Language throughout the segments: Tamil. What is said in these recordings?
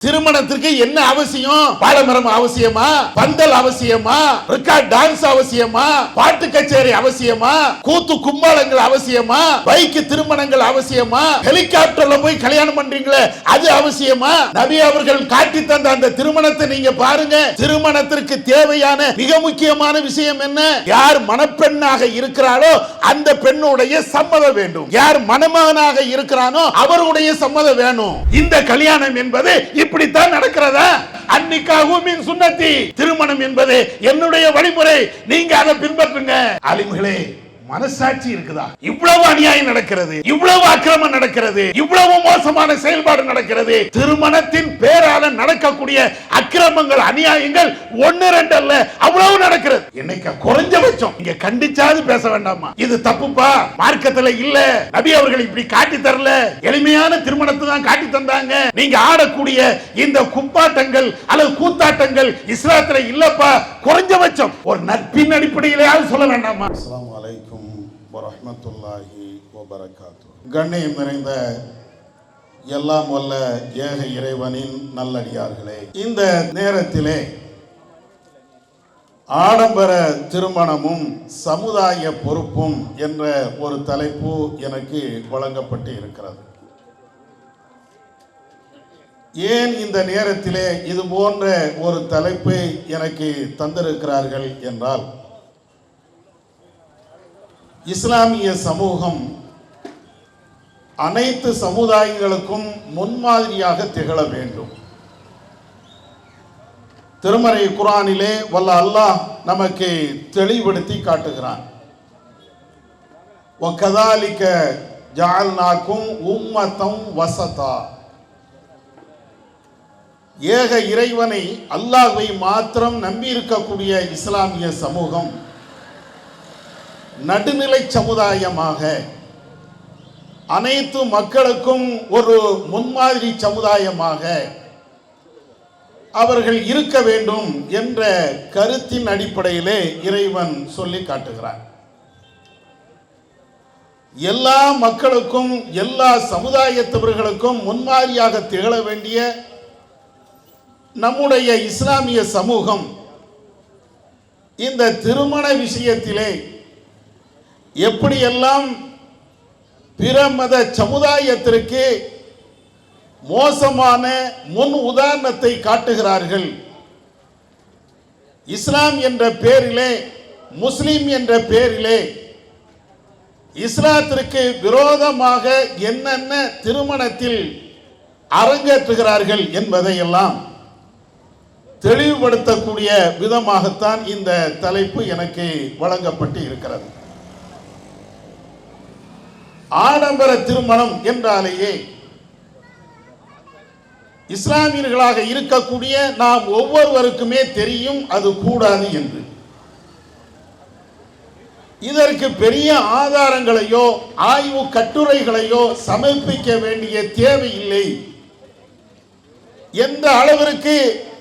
திருமணத்திற்கு என்ன அவசியம்? பாலமரம் அவசியமா? பந்தல் அவசியமா? ரெக்கார்ட் டான்ஸ் அவசியமா? பாட்டு கச்சேரி அவசியமா? கூத்து கும்பாளங்கள் அவசியமா? பைக்கு திருமணங்கள் அவசியமா? ஹெலிகாப்டர்ல போய் கல்யாணம் பண்றீங்களே அது அவசியமா? நபி அவர்கள் காட்டி தந்த அந்த திருமணத்தை நீங்க பாருங்க. திருமணத்திற்கு தேவையான மிக முக்கியமான விஷயம் என்ன? யார் மணப்பெண்ணாக இருக்கிறாரோ அந்த பெண்ணுடைய சம்மதம் வேண்டும். யார் மணமகனாக இருக்கிறானோ அவருடைய சம்மதம் வேணும். இந்த கல்யாணம் என்பது இப்படித்தான் நடக்கிறதா? அன்னிக்காஹு மின் சுன்னத்தி, திருமணம் என்பது என்னுடைய வழிமுறை, நீங்க அதை பின்பற்றுங்க. ஆலிம்களே, மனசாட்சி இருக்குதா? இவ்வளவு அநியாயம் நடக்கிறது, இவ்வளவு அக்கிரமம் நடக்கிறது, இவ்வளவு மோசமான செயல்பாடு நடக்கிறது. திருமணத்தின் பேரால நடக்கக்கூடிய அக்கிரமங்கள் அநியாயங்கள் ஒன்னு ரெண்டு அல்ல, அவ்வளவு நடக்கிறது. இன்னைக்கு குறைஞ்சபட்சம் இங்க கண்டிச்சாது பேச வேண்டாமா? இது தப்புப்பா, மார்க்கத்துல இல்ல, நபி அவர்கள் இப்படி காட்டி தரல, எளிமையான திருமணத்தை தான் காட்டி தந்தாங்க. நீங்க ஆடக்கூடிய இந்த குப்பாட்டங்கள் அல்லது கூத்தாட்டங்கள் இஸ்லாத்துல இல்லப்பா. குறைஞ்சபட்சம் ஒரு நட்பின் அடிப்படையிலேயாவது சொல்ல வேண்டாமா? அஸ்ஸலாமு அலைக்கும் வரஹ்மத்துல்லாஹி வபரகாத்துஹு. கண்ணியம் நிறைந்த எல்லாம் வல்ல ஏக இறைவனின் நல்லடியார்களே, இந்த நேரத்திலே ஆடம்பர திருமணமும் சமுதாய பொறுப்பும் என்ற ஒரு தலைப்பு எனக்கு வழங்கப்பட்டு இருக்கிறது. ஏன் இந்த நேரத்திலே இது போன்ற ஒரு தலைப்பை எனக்கு தந்திருக்கிறார்கள் என்றால், இஸ்லாமிய சமூகம் அனைத்து சமுதாயங்களுக்கும் முன்மாதிரியாக திகழ வேண்டும். திருமறை குர்ஆனிலே வல்ல அல்லாஹ் நமக்கு தெளிவுபடுத்தி காட்டுகிறான். வகதாலிக ஜஅல்நாகும் உம்மத்தம் வஸதா. ஏக இறைவனை அல்லாஹ்வை மாத்திரம் நம்பி இருக்கக்கூடிய இஸ்லாமிய சமூகம் நடுநிலை சமுதாயமாக அனைத்து மக்களுக்கும் ஒரு முன்மாதிரி சமுதாயமாக அவர்கள் இருக்க வேண்டும் என்ற கருத்தின் அடிப்படையிலே இறைவன் சொல்லி காட்டுகிறார். எல்லா மக்களுக்கும் எல்லா சமுதாயத்தவர்களுக்கும் முன்மாதிரியாக திகழ வேண்டிய நம்முடைய இஸ்லாமிய சமூகம் இந்த திருமண விஷயத்திலே எப்படியெல்லாம் பிற மத சமுதாயத்திற்கு மோசமான முன் உதாரணத்தை காட்டுகிறார்கள். இஸ்லாம் என்ற பேரிலே, முஸ்லிம் என்ற பேரிலே இஸ்லாத்திற்கு விரோதமாக என்னென்ன திருமணத்தில் அரங்கேற்றுகிறார்கள் என்பதையெல்லாம் தெளிவுபடுத்தக்கூடிய விதமாகத்தான் இந்த தலைப்பு எனக்கு வழங்கப்பட்டு இருக்கிறது. ஆடம்பர திருமணம் என்றாலேயே இஸ்லாமியர்களாக இருக்கக்கூடிய நாம் ஒவ்வொருவருக்குமே தெரியும் அது கூடாது என்று. இதற்கு பெரிய ஆதாரங்களையோ ஆய்வு கட்டுரைகளையோ சமர்ப்பிக்க வேண்டிய தேவையில்லை என்ற அளவிற்கு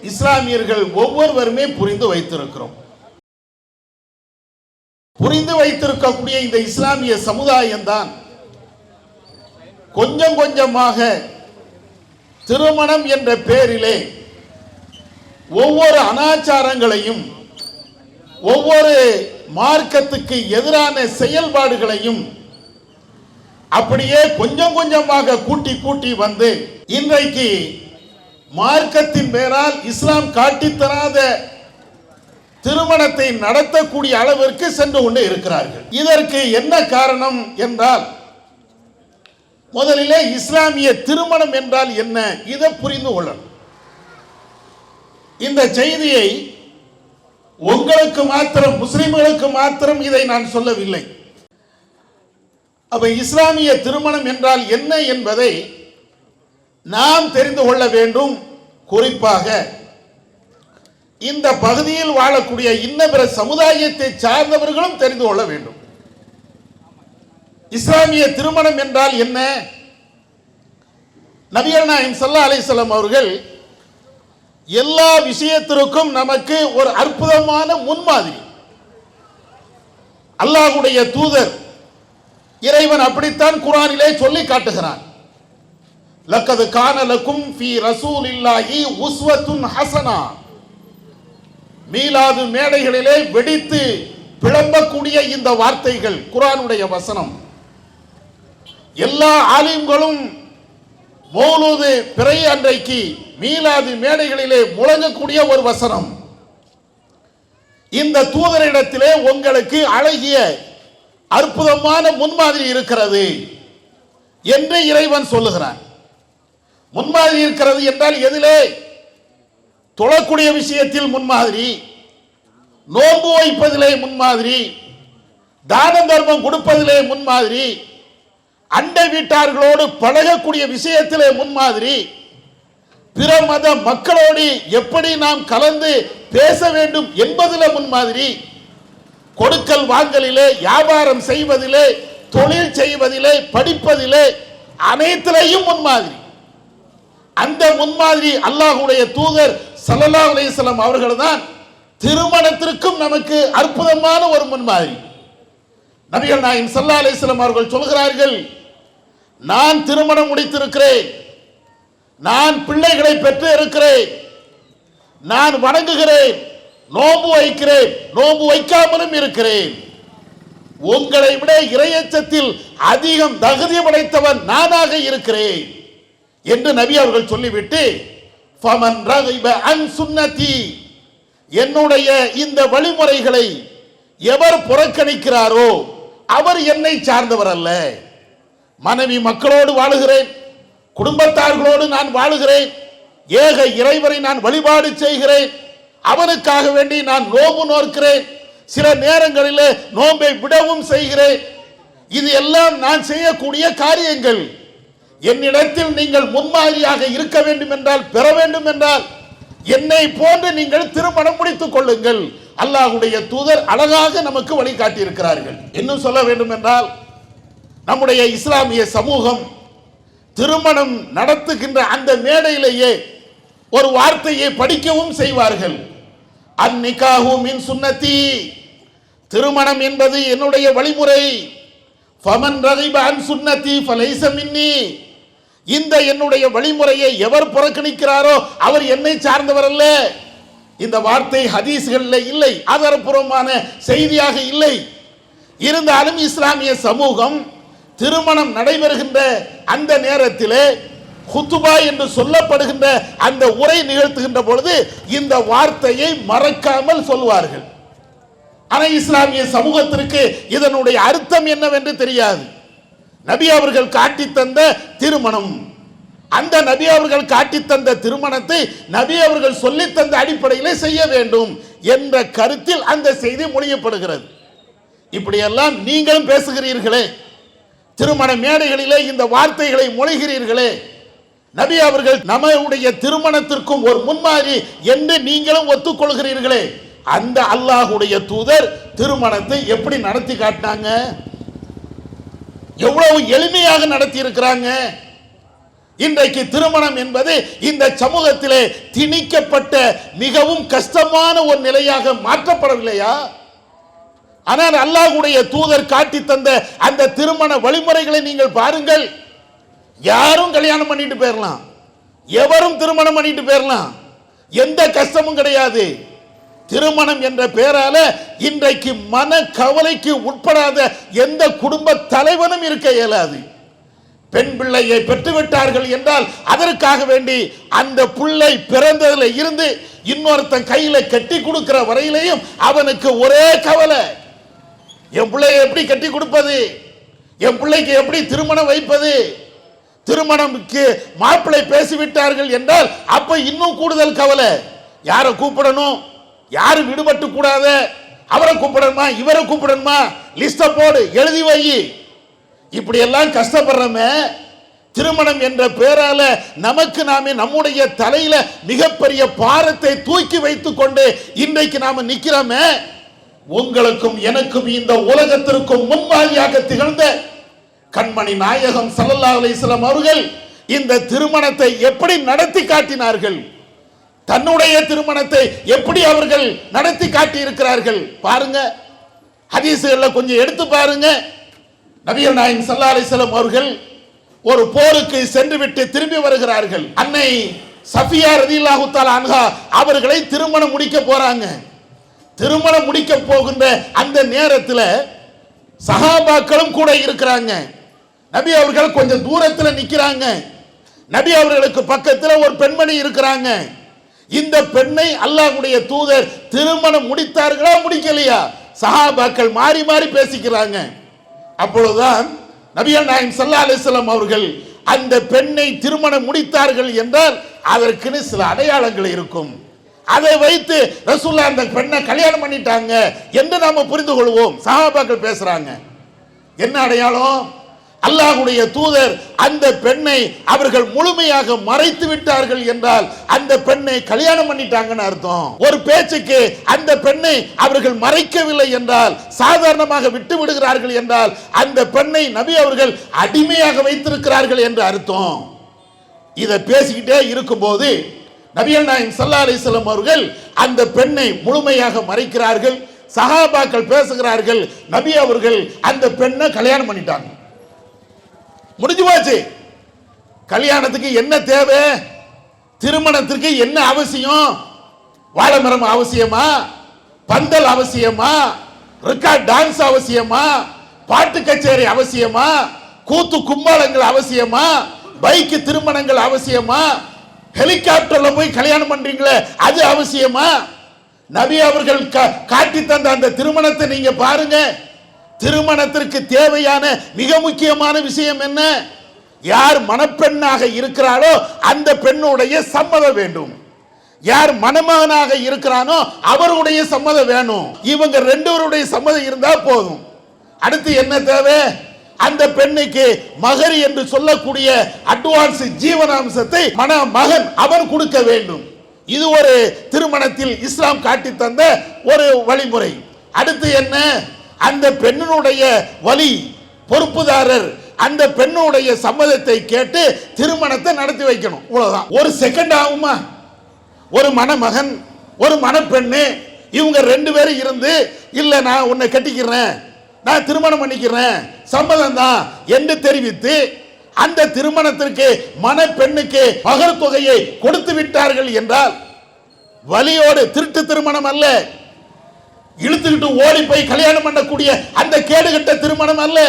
இஸ்லாமியர்கள் ஒவ்வொருவருமே புரிந்து வைத்திருக்கிறோம். புரிந்து வைத்திருக்கக்கூடிய இந்த இஸ்லாமிய சமுதாயம்தான் கொஞ்சம் கொஞ்சமாக திருமணம் என்ற பெயரிலே ஒவ்வொரு அனாச்சாரங்களையும் ஒவ்வொரு மார்க்கத்துக்கு எதிரான செயல்பாடுகளையும் அப்படியே கொஞ்சம் கொஞ்சமாக கூட்டி கூட்டி வந்து இன்றைக்கு மார்க்கத்தின் பேரால் இஸ்லாம் காட்டித்தராத திருமணத்தை நடத்தக்கூடிய அளவிற்கு சென்று கொண்டு இருக்கிறார்கள். இதற்கு என்ன காரணம் என்றால், முதலிலே இஸ்லாமிய திருமணம் என்றால் என்ன இதை புரிந்து கொள்ளணும். இந்த செய்தியை உங்களுக்கு மாத்திரம், முஸ்லிம்களுக்கு மாத்திரம் இதை நான் சொல்லவில்லை. அப்ப இஸ்லாமிய திருமணம் என்றால் என்ன என்பதை நாம் தெரிந்து கொள்ள வேண்டும். குறிப்பாக இந்த பகுதியில் வாழக்கூடிய இன்ன பிற சமுதாயத்தை சார்ந்தவர்களும் தெரிந்து கொள்ள வேண்டும். இஸ்லாமிய திருமணம் என்றால் என்ன? நபிகள் நாயகம் ஸல்லல்லாஹு அலைஹி வஸல்லம் அவர்கள் எல்லா விஷயத்திற்கும் நமக்கு ஒரு அற்புதமான முன்மாதிரி. அல்லாஹ்வுடைய தூதர் இறைவன் அப்படித்தான் குர்ஆனிலே சொல்லி காட்டுகிறான். லக்கது கான லக்கும் ஃபீ ரசூலில்லாஹி உஸ்வத்துன் ஹஸனா. மீலாது மேடைகளிலே வெடித்து பிளம்பக்கூடிய இந்த வார்த்தைகள் குர்ஆனுடைய வசனம். எல்லா ஆலிம்களும் மௌலூது பிறை அன்றைக்கு மீலாது மேடைகளிலே முழங்கக்கூடிய ஒரு வசனம். இந்த தூதரிடத்திலே உங்களுக்கு அழகிய அற்புதமான முன்மாதிரி இருக்கிறது என்று இறைவன் சொல்லுகிறான். முன்மாதிரி இருக்கிறது என்றால் எதிலே? தொழக்கூடிய விஷயத்தில் முன்மாதிரி, நோன்பு வைப்பதிலே முன்மாதிரி, தான தர்மம் கொடுப்பதிலே முன்மாதிரி, அண்டை வீட்டார்களோடு பழகக்கூடிய விஷயத்திலே முன்மாதிரி, பிற மத மக்களோடு எப்படி நாம் கலந்து பேச வேண்டும் என்பதிலே முன்மாதிரி, கொடுக்கல் வாங்கலிலே, வியாபாரம் செய்வதிலே, தொழில் செய்வதிலே, படிப்பதிலே அனைத்திலேயும் முன்மாதிரி. அந்த முன்மாதிரி அல்லாஹ்வுடைய தூதர் ஸல்லல்லாஹு அலைஹி வஸல்லம் அவர்கள் தான் திருமணத்திற்கும் நமக்கு அற்புதமான ஒரு முன்மாதிரி. நபிகள் நாயகம் ஸல்லல்லாஹு அலைஹி வஸல்லம் அவர்கள் சொல்கிறார்கள், நான் திருமணம் முடித்திருக்கிறேன், நான் பிள்ளைகளை பெற்று இருக்கிறேன், நான் வணங்குகிறேன், நோன்பு வைக்கிறேன், நோன்பு வைக்காமலும் இருக்கிறேன். உங்களை விட இறையச்சத்தில் அதிகம் தகுதி படைத்தவன் நானாக இருக்கிறேன் என்று நபி அவர்கள் சொல்லிவிட்டு, ஃபமன் ரகிப அன் சுன்னதி, என்னுடைய இந்த வழிமுறைகளை எவர் புறக்கணிக்கிறாரோ அவர் என்னை சார்ந்தவர் அல்ல. மனைவி மக்களோடு வாழுகிறேன், குடும்பத்தார்களோடு நான் வாழுகிறேன், ஏக இறைவரை நான் வழிபாடு செய்கிறேன், அவனுக்காக வேண்டி நான் நோன்பு நோக்கிறேன், சில நேரங்களில் நோன்பை விடவும் செய்கிறேன். இது எல்லாம் நான் செய்யக்கூடிய காரியங்கள். என்னிடத்தில் நீங்கள் முன்மாதிரியாக இருக்க வேண்டும் என்றால், பெற வேண்டும் என்றால் என்னை போன்று நீங்கள் திருமணம் முடித்துக் கொள்ளுங்கள். அல்லாஹ்வுடைய தூதர் அழகாக நமக்கு வழிகாட்டி இருக்கிறார்கள். இன்னும் சொல்ல வேண்டும் என்றால், நம்முடைய இஸ்லாமிய சமூகம் திருமணம் நடத்துகின்ற அந்த மேடையிலேயே ஒரு வார்த்தையை படிக்கவும் செய்வார்கள். அந்நிகாஹு மின் சுன்னதி, திருமணம் என்பது என்னுடைய வழிமுறை. ஃபமன் ரகிப அன் சுன்னதி ஃபலைஸ மின்னி, இந்த என்னுடைய வழிமுறையை எவர் புறக்கணிக்கிறாரோ அவர் என்னை சார்ந்தவர் அல்ல. இந்த வார்த்தை ஹதீஸ்களில் இல்லை, ஆதாரபூர்வமான செய்தியாக இல்லை. இருந்தாலும் இஸ்லாமிய சமூகம் திருமணம் நடைபெறுகின்ற அந்த நேரத்திலே குத்துபா என்று சொல்லப்படுகின்ற அந்த உரை நிகழ்த்துகின்ற பொழுது இந்த வார்த்தையை மறக்காமல் சொல்வார்கள். ஆனால் இஸ்லாமிய சமூகத்திற்கு இதனுடைய அர்த்தம் என்னவென்று தெரியாது. நபி அவர்கள் காட்டி தந்த திருமணம், அந்த நபி அவர்கள் காட்டி தந்த திருமணத்தை நபி அவர்கள் சொல்லி தந்த அடிப்படையிலே செய்ய வேண்டும் என்ற கருத்தில் அந்த செய்தி மொழியப்படுகிறது. இப்படியெல்லாம் நீங்களும் பேசுகிறீர்களே, திருமண மேடைகளிலே இந்த வார்த்தைகளை மொழிகிறீர்களே, நபி அவர்கள் நம்முடைய திருமணத்திற்கும் ஒரு முன்மாதிரி என்று நீங்களும் ஒத்துக்கொள்கிறீர்களே, அந்த அல்லாஹ்வுடைய தூதர் திருமணத்தை எப்படி நடத்தி காட்டினாங்க? எவ்வளவு எளிமையாக நடத்தி இருக்கிறாங்க. இன்றைக்கு திருமணம் என்பது இந்த சமூகத்திலே திணிக்கப்பட்ட மிகவும் கஷ்டமான ஒரு நிலையாக மாற்றப்படவில்லையா? ஆனால் அல்லாஹ்வுடைய தூதர் காட்டி தந்த அந்த திருமண வழிமுறைகளை நீங்கள் பாருங்கள். யாரும் கல்யாணம் பண்ணிட்டு போயிடலாம், எவரும் திருமணம் பண்ணிட்டு போயிடலாம், எந்த கஷ்டமும் கிடையாது. திருமணம் என்ற பெயரால இன்றைக்கு மன கவலைக்கு உட்படாத எந்த குடும்ப தலைவனும் இருக்க இயலாது. பெண் பிள்ளையை பெற்றுவிட்டார்கள் என்றால் அதற்காக வேண்டி அந்த பிள்ளை பிறந்ததுல இருந்து இன்னொருத்தன் கையில கட்டி கொடுக்கிற வரையிலையும் அவனுக்கு ஒரே கவலை, என் பிள்ளையை எப்படி கட்டி கொடுப்பது, என் பிள்ளைக்கு எப்படி திருமணம் வைப்பது. திருமணம்க்கு மாப்பிள்ளை பேசிவிட்டார்கள் என்றால் அப்ப இன்னும் கூடுதல் கவலை, யாரை கூப்பிடணும், யாரு விடுபட்டு கூடாத, அவரை கூப்பிடணுமா, இவரை கூப்பிடணுமா, லிஸ்ட போடு, எழுதி வை. இப்படி எல்லாம் கஷ்டப்படுறோமே. திருமணம் என்ற பெயரால நமக்கு நாமே நம்முடைய தலையில மிகப்பெரிய பாரத்தை தூக்கி வைத்துக் கொண்டு இன்றைக்கு நாம நிக்கிறோமே. உங்களுக்கும் எனக்கும் இந்த உலகத்திற்கும் முன்மாதிரியாக திகழ்ந்த கண்மணி நாயகம் ஸல்லல்லாஹு அலைஹி வஸல்லம் அவர்கள் இந்த திருமணத்தை எப்படி நடத்தி காட்டினார்கள், தன்னுடைய திருமணத்தை எப்படி அவர்கள் நடத்தி காட்டி இருக்கிறார்கள் பாருங்க. ஹதீஸ்களை கொஞ்சம் எடுத்து பாருங்க. நபிகள் நாயகம் ஸல்லல்லாஹு அலைஹி வஸல்லம் அவர்கள் ஒரு போருக்கு சென்று விட்டு திரும்பி வருகிறார்கள். அன்னை சஃபியா ரலியல்லாஹு தஆலா அன்ஹா அவர்களை திருமணம் முடிக்க போறாங்க. திருமணம் முடிக்க போகின்ற அந்த நேரத்தில் சஹாபாக்களும் கூட இருக்கிறாங்க. நபி அவர்கள் கொஞ்சம் தூரத்தில் நிற்கிறாங்க. நபி அவர்களுக்கு பக்கத்தில் ஒரு பெண்மணி இருக்கிறாங்க. இந்த பெண்ணை அல்லாஹ்வுடைய தூதர் திருமணம் முடித்தார்களா முடிக்கலையா சஹாபாக்கள் மாறி மாறி பேசிக்கிறாங்க. அப்பொழுதுதான் நபிகள் நாயகம் ஸல்லல்லாஹு அலைஹி வஸல்லம் அவர்கள் அந்த பெண்ணை திருமணம் முடித்தார்கள் என்றால் அதற்குன்னு சில அடையாளங்கள் இருக்கும். அதை வைத்து ரசூலுல்லாஹ் அந்த பெண்ணை கல்யாணம் பண்ணிட்டாங்க என்று நாம புரிந்து கொள்வோம். சஹாபாக்கள் பேசுறாங்க. என்ன அடையாளம்? அல்லாஹ்வுடைய தூதர் அந்த பெண்ணை அவர்கள் முழுமையாக மறைத்து விட்டார்கள் என்றால் அந்த பெண்ணை கல்யாணம் பண்ணிட்டாங்கன்னு அர்த்தம். ஒரு பேச்சுக்கு அந்த பெண்ணை அவர்கள் மறைக்கவில்லை என்றால், சாதாரணமாக விட்டு விடுகிறார்கள் என்றால் அந்த பெண்ணை நபி அவர்கள் அடிமையாக வைத்திருக்கிறார்கள் என்று அர்த்தம். இதை பேசிக்கிட்டே இருக்கும்போது நபிகள் நாயகம் ஸல்லல்லாஹு அலைஹி வஸல்லம் அவர்கள் அந்த பெண்ணை முழுமையாக மறைக்கிறார்கள். சஹாபாக்கள் பேசுகிறார்கள், நபி அவர்கள் அந்த பெண்ணை கல்யாணம் பண்ணிட்டாங்க. முடிஞ்சு போச்சு. கல்யாணத்துக்கு என்ன தேவை? திருமணத்திற்கு என்ன அவசியம்? வாழைமரம் அவசியமா? பந்தல் அவசியமா? ரெக்கார்ட் டான்ஸ் அவசியமா? பாட்டு கச்சேரி அவசியமா? கூத்து கும்பாளங்கள் அவசியமா? பைக்கு திருமணங்கள் அவசியமா? ஹெலிகாப்டர்ல போய் கல்யாணம் பண்றீங்களே அது அவசியமா? நபி அவர்கள் காட்டி தந்த அந்த திருமணத்தை நீங்க பாருங்க. திருமணத்திற்கு தேவையான மிக முக்கியமான விஷயம் என்ன? யார் மணப்பெண்ணாக இருக்கிறாரோ அந்த பெண்ணுடைய சம்மதம் வேண்டும். யார் மணமகனாக இருக்கிறானோ அவருடைய சம்மதம் வேணும். இவங்க ரெண்டு பேருடைய சம்மதம் இருந்தா போதும். அடுத்து என்ன தேவை? அந்த பெண்ணுக்கு மகர் என்று சொல்லக்கூடிய அட்வான்ஸ் ஜீவனாம்சத்தை மணமகன் அவன் கொடுக்க வேண்டும். இது ஒரு திருமணத்தில் இஸ்லாம் காட்டி தந்த ஒரு வழிமுறை. அடுத்து என்ன? அந்த பெண்ணுடைய வலி பொறுப்புதாரர் அந்த பெண்ணுடைய சம்மதத்தை கேட்டு திருமணத்தை நடத்தி வைக்கணும். இவ்வளவுதான். ஒரு செகண்ட் ஆகுமா? ஒரு மணமகன் ஒரு மணப்பெண்ணு இவங்க ரெண்டு பேரும் இருந்து இல்ல நான் உன்னை கட்டிக்கிறேன், நான் திருமணம் பண்ணிக்கிறேன், சம்மதம் தான் என்று தெரிவித்து அந்த திருமணத்திற்கு மணப்பெண்ணுக்கு மகர் தொகையை கொடுத்து விட்டார்கள் என்றால் வலியோடு திருட்டு திருமணம் அல்ல, இழுத்துக்கிட்டு ஓடி போய் கல்யாணம் பண்ணக்கூடிய அந்த கேடுகட்ட திருமணம் அல்ல.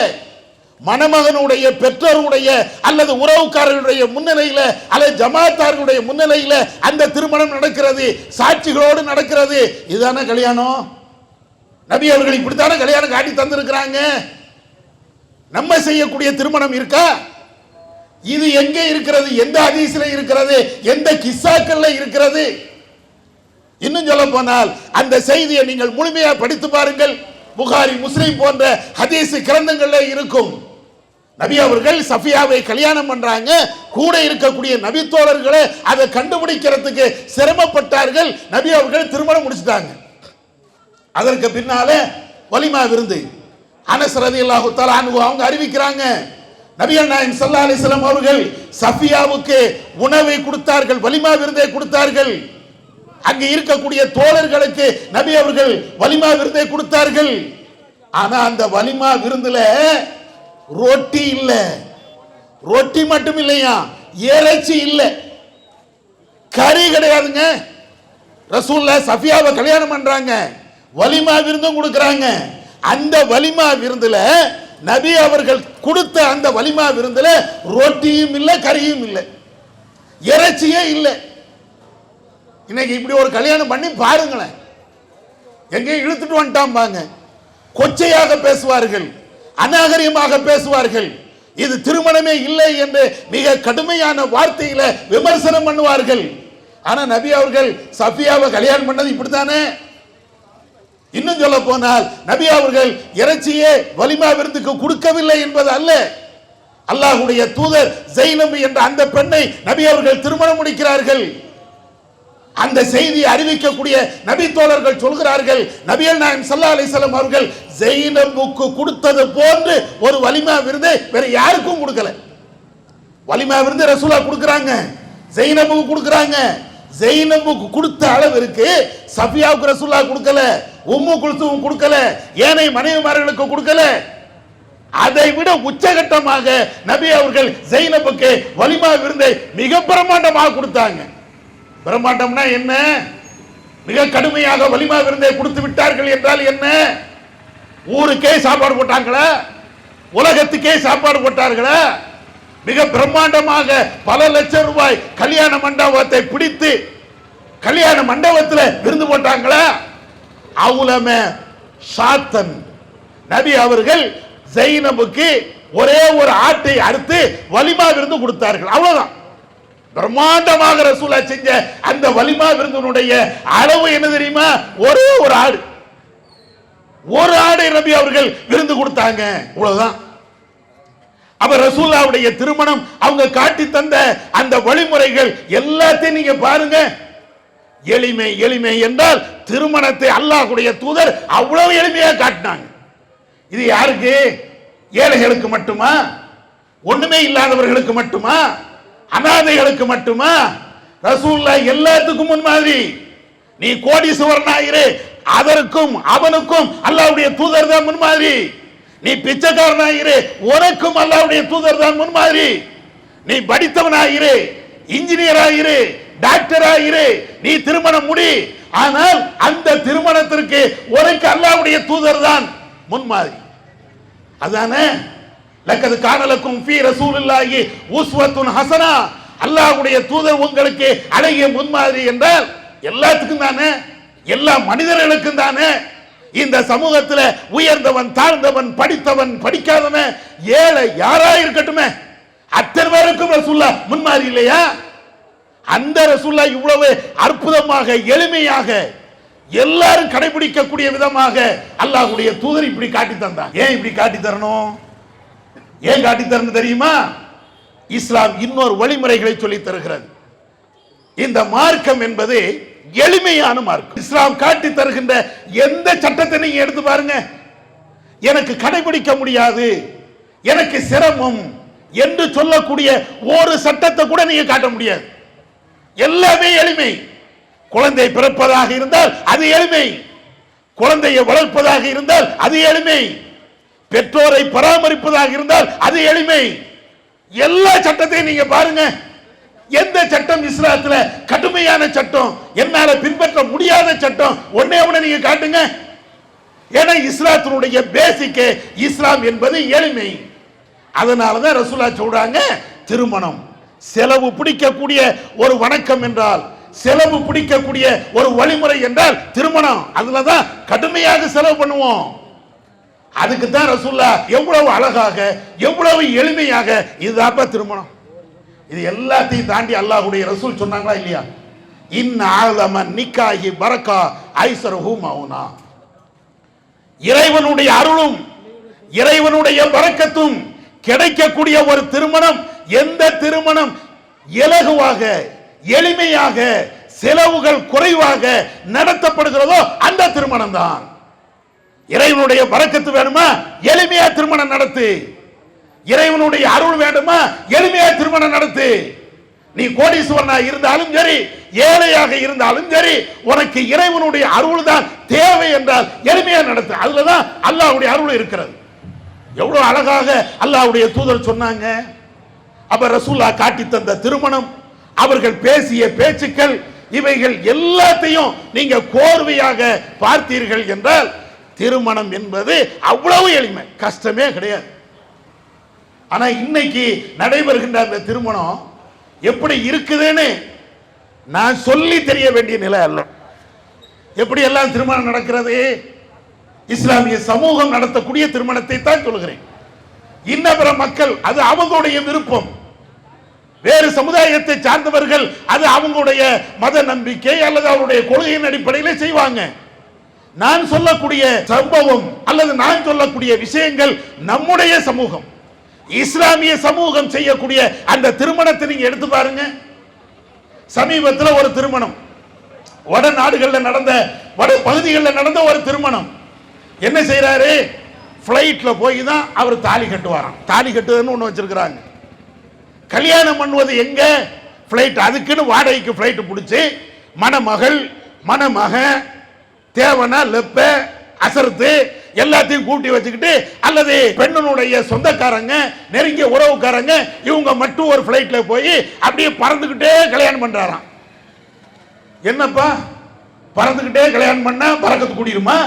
மணமகனுடைய பெற்றோருடைய அல்லது உறவுக்காரர்களுடைய முன்னிலையில் அல்லது ஜமாத்தார்களுடைய முன்னிலையில் அந்த திருமணம் நடக்கிறது, சாட்சிகளோடு நடக்கிறது. இதுதானே கல்யாணம். நபி அவர்கள் இப்படித்தானே கல்யாணம் காட்டி தந்திருக்கிறாங்க. நம்ம செய்யக்கூடிய திருமணம் இருக்கா? இது எங்கே இருக்கிறது? எந்த ஹதீஸ்ல இருக்கிறது? எந்த கிஸ்ஸாக்கள்ல இருக்கிறது? இன்னும் சொல்ல போனால் அந்த செய்தியை நீங்கள் முழுமையாக படித்து பாருங்கள். புகாரி முஸ்லிம் போன்ற ஹதீஸ் கிரந்தங்கள்ல இருக்கும். நபி அவர்கள் சஃபியாவை கல்யாணம் பண்றாங்க. கூட இருக்கக்கூடிய நபி தோழர்களே அதை கண்டுபிடிக்கிறதுக்கு சிரமப்பட்டார்கள். நபி அவர்கள் திருமணம் முடிச்சிட்டாங்க. அதற்கு பின்னாலே வலிமா விருந்து அனஸ் ரலியல்லாஹு தஆலா அன்ஹு அவங்க அறிவிக்கிறாங்க, நபிகள் நாயகம் ஸல்லல்லாஹு அலைஹி வஸல்லம் அவர்கள் சஃபியாவுக்கு உணவை கொடுத்தார்கள், வலிமா விருந்தை கொடுத்தார்கள். அங்கே இருக்கக்கூடிய தோழர்களுக்கு நபி அவர்கள் வலிமா விருந்தை கொடுத்தார்கள். ஆனா அந்த வலிமா விருந்துல ரொட்டி இல்ல, ரொட்டி மட்டும் இல்லையா, இறைச்சி இல்ல, கறி கிடையாதுங்க. ரசூலுல்லாஹ் சஃபியாவை கல்யாணம் பண்றாங்க, வலிமா விருந்தும் கொடுக்கறாங்க. அந்த வலிமா விருந்துல நபி அவர்கள் கொடுத்த அந்த வலிமா விருந்துல ரொட்டியும் இல்ல, கறியும் இல்ல, இறைச்சியே இல்லை. இன்னைக்கு இப்படி ஒரு கல்யாணம் பண்ணி பாருங்களேன், எங்கேயும் இழுத்துட்டு வந்துட்டாம்பாங்க, கொச்சையாக பேசுவார்கள், அநாகரிகமாக பேசுவார்கள், இது திருமணமே இல்லை என்று மிக கடுமையான வார்த்தையில விமர்சனம் பண்ணுவார்கள். ஆனா நபி அவர்கள் சஃபியாவை கல்யாணம் பண்ணது இப்படித்தானே. இன்னும் சொல்ல போனால் நபி அவர்கள் இறைச்சியே வலிமா விருந்துக்கு கொடுக்கவில்லை என்பது அல்ல. அல்லாஹ்வுடைய தூதர் ஜைனப் என்ற அந்த பெண்ணை நபி அவர்கள் திருமணம் முடிக்கிறார்கள். அந்த செய்தியை அறிவிக்கக்கூடிய நபி தோழர்கள் சொல்கிறார்கள், நபிகள் நாயகம் ஸல்லல்லாஹு அலைஹி வஸல்லம் அவர்கள் ஜைனபுக்கு கொடுத்தது போன்று ஒரு வலிமா விருந்தை வேற யாருக்கும் கொடுக்கல. வலிமா விருந்து ரசூலுல்லாஹ் கொடுக்கறாங்க, ஜைனபுக்கு கொடுக்கறாங்க. ஜைனபுக்கு கொடுத்த அளவிற்கு சஃபியாவுக்கு ரசூலுல்லாஹ் கொடுக்கல, உம்மு குல்சூம் கொடுக்கல, ஏனைய மனைவிமார்களுக்கு கொடுக்கல. அதை விட உச்சகட்டமாக நபி அவர்கள் ஜைனபுக்கு வலிமா விருந்தை மிக பிரம்மாண்டமாக கொடுத்தாங்க. பிரம்மாண்டம்னா என்ன? மிக கடுமையாக வலிமா விருந்தை கொடுத்து விட்டார்கள் என்றால் என்ன? ஊருக்கே சாப்பாடு போட்டாங்களா? உலகத்துக்கே சாப்பாடு போட்டார்களா? மிக பிரம்மாண்டமாக பல லட்சம் ரூபாய் கல்யாண மண்டபத்தை பிடித்து கல்யாண மண்டபத்தில் விருந்து போட்டாங்களா? அவுலம ஷாத்தன் நபி அவர்கள் ஜைனபுக்கு ஒரே ஒரு ஆட்டை அறுத்து வலிமா விருந்து கொடுத்தார்கள். அவ்வளவுதான். பிரம்மாண்டமாக ரசூலா செஞ்ச அந்த வலிமா விருந்தினுடைய அளவு என்ன தெரியுமா? ஒரே ஒரு ஆடு, ஒரு ஆடை நபி அவர்கள் விருந்து கொடுத்தாங்க. இவ்வளவுதான். அப்ப ரசூலாவுடைய திருமணம் அவங்க காட்டி தந்த அந்த வழிமுறைகள் எல்லாத்தையும் நீங்க பாருங்க. எளிமை எளிமை என்றால் திருமணத்தை அல்லாஹ்வுடைய தூதர் அவ்வளவு எளிமையா காட்டினாங்க. இது யாருக்கு? ஏழைகளுக்கு மட்டுமா? ஒண்ணுமே இல்லாதவர்களுக்கு மட்டுமா? அனாதைகளுக்கு மட்டுமா? ரசூலுல்லாஹ் எல்லாத்துக்கும் முன்மாதிரி. நீ கோடீஸ்வரனாயிரு, அதற்கும் அவனுக்கும் அல்லாஹ்வுடைய தூதர் தான் முன்மாதிரி. நீ பிச்சைக்காரனாயிரு, உனக்கும் அல்லாஹ்வுடைய தூதர் தான் முன்மாதிரி. நீ படித்தவனாயிரு, இன்ஜினியராயிரு, டாக்டராயிரு, நீ திருமணம் முடி, ஆனால் அந்த திருமணத்திற்கு உனக்கு அல்லாஹ்வுடைய தூதர் தான் முன்மாதிரி. அதானே லக்கது கானலக்கும் ஃபீ ரசூலில்லாஹி உஸ்வத்துன் ஹஸனா. அல்லாஹ்வுடைய தூதர் உங்களுக்கு அழகிய முன்மாதிரி என்றால் எல்லாத்துக்கும் தானே, எல்லா மனிதர்களுக்கும் தானே. இந்த சமூகத்தில் உயர்ந்தவன் தாழ்ந்தவன் படித்தவன் படிக்காதவன் ஏழை யாரா இருக்கட்டுமே அத்தனை பேருக்கும் ரசூலுல்லாஹ் முன்மாதிரி இல்லையா? அந்த ரசூலுல்லாஹ் இவ்வளவு அற்புதமாக எளிமையாக எல்லாரும் கடைபிடிக்கக்கூடிய விதமாக அல்லாஹ்வுடைய தூதர் இப்படி காட்டி தந்தார். ஏன் இப்படி காட்டி தரணும்? ஏன் காட்டி தரணும் தெரியுமா? இஸ்லாம் இன்னொரு வழிமுறைகளை சொல்லி தருகிறது. இந்த மார்க்கம் என்பது எளிமையான மார்க்கம். இஸ்லாம் காட்டி தருகின்ற எந்த சட்டத்தை நீங்க எடுத்து பாருங்க. எனக்கு கடைபிடிக்க முடியாது, எனக்கு சிரமம் என்று சொல்லக்கூடிய ஒரு சட்டத்தை கூட நீங்க காட்ட முடியாது. எல்லாமே எளிமை. குழந்தை பிறப்பதாக இருந்தால் அது எளிமை, குழந்தையை வளர்ப்பதாக இருந்தால் அது எளிமை, பெற்றோரை பராமரிப்பதாக இருந்தால் அது எளிமை. எல்லா சட்டத்தையும் நீங்க பாருங்க. எந்த சட்டம் இஸ்லாத்துல கடுமையான சட்டம், என்னால பின்பற்ற முடியாத சட்டம் ஒன்னே ஒண்ணு நீங்க காட்டுங்க. ஏன்னா இஸ்லாத்தினுடைய பேசிக் இஸ்லாம் என்பது எளிமை. அதனாலதான் ரசூலுல்லாஹ் சொல்றாங்க, திருமணம் செலவு பிடிக்கக்கூடிய ஒரு வணக்கம் என்றால், செலவு பிடிக்கக்கூடிய ஒரு வழிமுறை என்றால் திருமணம். அதுலதான் கடுமையாக செலவு பண்ணுவோம். அதுக்கு தான் ரசூலுல்லாஹ் எவ்வளவு அழகாக எவ்வளவு எளிமையாக இதுதாப்பா திருமணம். இது எல்லாத்தையும் தாண்டி அல்லாஹ்வுடைய ரசூல் சொன்னாங்களா இல்லையா? இன் ஆலமன் நிக்காஹி பரக்கா ஐஸரஹு மௌனா. இறைவனுடைய அருளும் இறைவனுடைய பரக்கத்தும் கிடைக்கக்கூடிய ஒரு திருமணம், எந்த திருமணம் இலகுவாக எளிமையாக செலவுகள் குறைவாக நடத்தப்படுகிறதோ அந்த திருமணம் தான். இறைவனுடைய பரக்கத்து வேணுமா? எளிமையா திருமணம் நடத்து. இறைவனுடைய அருள் வேண்டுமா? எளிமையா திருமணம் நடத்து. நீ கோடீஸ்வரனா இருந்தாலும் சரி, ஏழையாக இருந்தாலும் சரி, உனக்கு இறைவனுடைய அருள் தான் தேவை என்றால் எளிமையா நடத்து. அதுலதான் அல்லாஹ்வுடைய அருள் இருக்கிறது. எவ்வளவு அழகாக அல்லாஹ்வுடைய தூதர் சொன்னாங்க. அப்ப ரசூலுல்லாஹ் காட்டி தந்த திருமணம், அவர்கள் பேசிய பேச்சுக்கள், இவைகள் எல்லாத்தையும் நீங்க கோர்வையாக பார்த்தீர்கள் என்றால் திருமணம் என்பது அவ்வளவு எளிமை, கஷ்டமே கிடையாது. ஆனா இன்னைக்கு நடைபெறுகின்ற அந்த திருமணம் எப்படி இருக்குதுன்னு நான் சொல்லி தெரிய வேண்டிய நிலை அல்ல. எப்படி எல்லாம் திருமணம் நடக்கிறது? இஸ்லாமிய சமூகம் நடத்தக்கூடிய திருமணத்தை தான் சொல்கிறேன். இன்னபிற மக்கள் அது அவங்களுடைய விருப்பம், வேறு சமுதாயத்தை சார்ந்தவர்கள் அது அவங்களுடைய மத நம்பிக்கை அல்லது அவருடைய கொள்கையின் அடிப்படையில் செய்வாங்க. நான் சொல்லக்கூடிய சம்பவம் அல்லது நான் சொல்லக்கூடிய விஷயங்கள் நம்முடைய சமூகம், இஸ்லாமிய சமூகம் செய்யக்கூடிய அந்த திருமணத்தை நீங்க எடுத்து பாருங்க. சமீபத்தில் ஒரு திருமணம், வட நாடுகளில் நடந்த, வட பகுதிகளில் நடந்த ஒரு திருமணம். என்ன செய்யறாரு? பிளைட்ல போய் தான் அவர் தாலி கட்டுவாராம். தாலி கட்டுவதுன்னு ஒண்ணு வச்சிருக்கிறாங்க. கல்யாணம் பண்ணுவது எங்க? பிளைட். அதுக்குன்னு வாடகைக்கு பிளைட் பிடிச்சி மணமகள் மணமகன் தேவனா லெப்ப அசர்த்து எல்லாத்தையும் கூட்டி வச்சுக்கிட்டு அல்லது பெண்ணுடைய சொந்தக்காரங்க நெருங்கிய உறவுக்காரங்க இவங்க மட்டும் ஒரு பிளைட்ல போய் அப்படியே பறந்துகிட்டே கல்யாணம் பண்றாராம். என்னப்பா பறந்துகிட்டே கல்யாணம் பண்ணா பறக்கத்து கூடிருமா?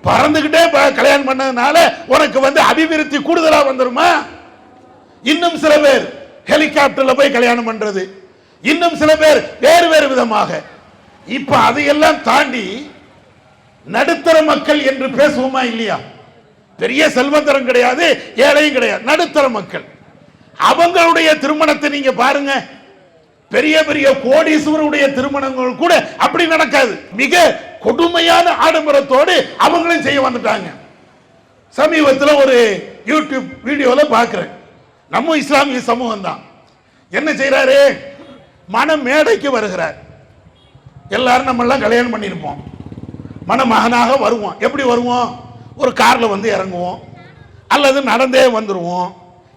பறந்துகிட்டே கல்யாணம் பண்ணதுனால உனக்கு அபிவிருத்தி கூடுதலா வந்துருமா? இன்னும் சில பேர் ஹெலிகாப்டர்ல போய் கல்யாணம் பண்றது, இன்னும் சில பேர் வேறு வேறு விதமாக. இப்ப அதையெல்லாம் தாண்டி நடுத்தர மக்கள் என்று பேசுவோமா இல்லையா? பெரிய செல்வந்தரம் கிடையாது, ஏழையும் கிடையாது, நடுத்தர மக்கள். அவங்களுடைய திருமணத்தை நீங்க பாருங்க. பெரிய பெரிய கோடீஸ்வருடைய திருமணங்கள் கூட அப்படி நடக்காது. மிக கொடுமையான ஆடம்பரத்தோடு அவங்களும் செய்ய வந்துட்டாங்க. சமீபத்தில் ஒரு யூடியூப் வீடியோல பார்க்கிறேன். நம்ம இஸ்லாமிய சமூகம் தான் என்ன செய்யறாரு, மன மேடைக்கு வருகிறார். எல்லாரும் நம்ம எல்லாம் கல்யாணம் பண்ணிருப்போம், மணமகனாக வருவோம். எப்படி வருவோம்? ஒரு கார்ல இறங்குவோம் அல்லது நடந்தே வந்துருவோம்.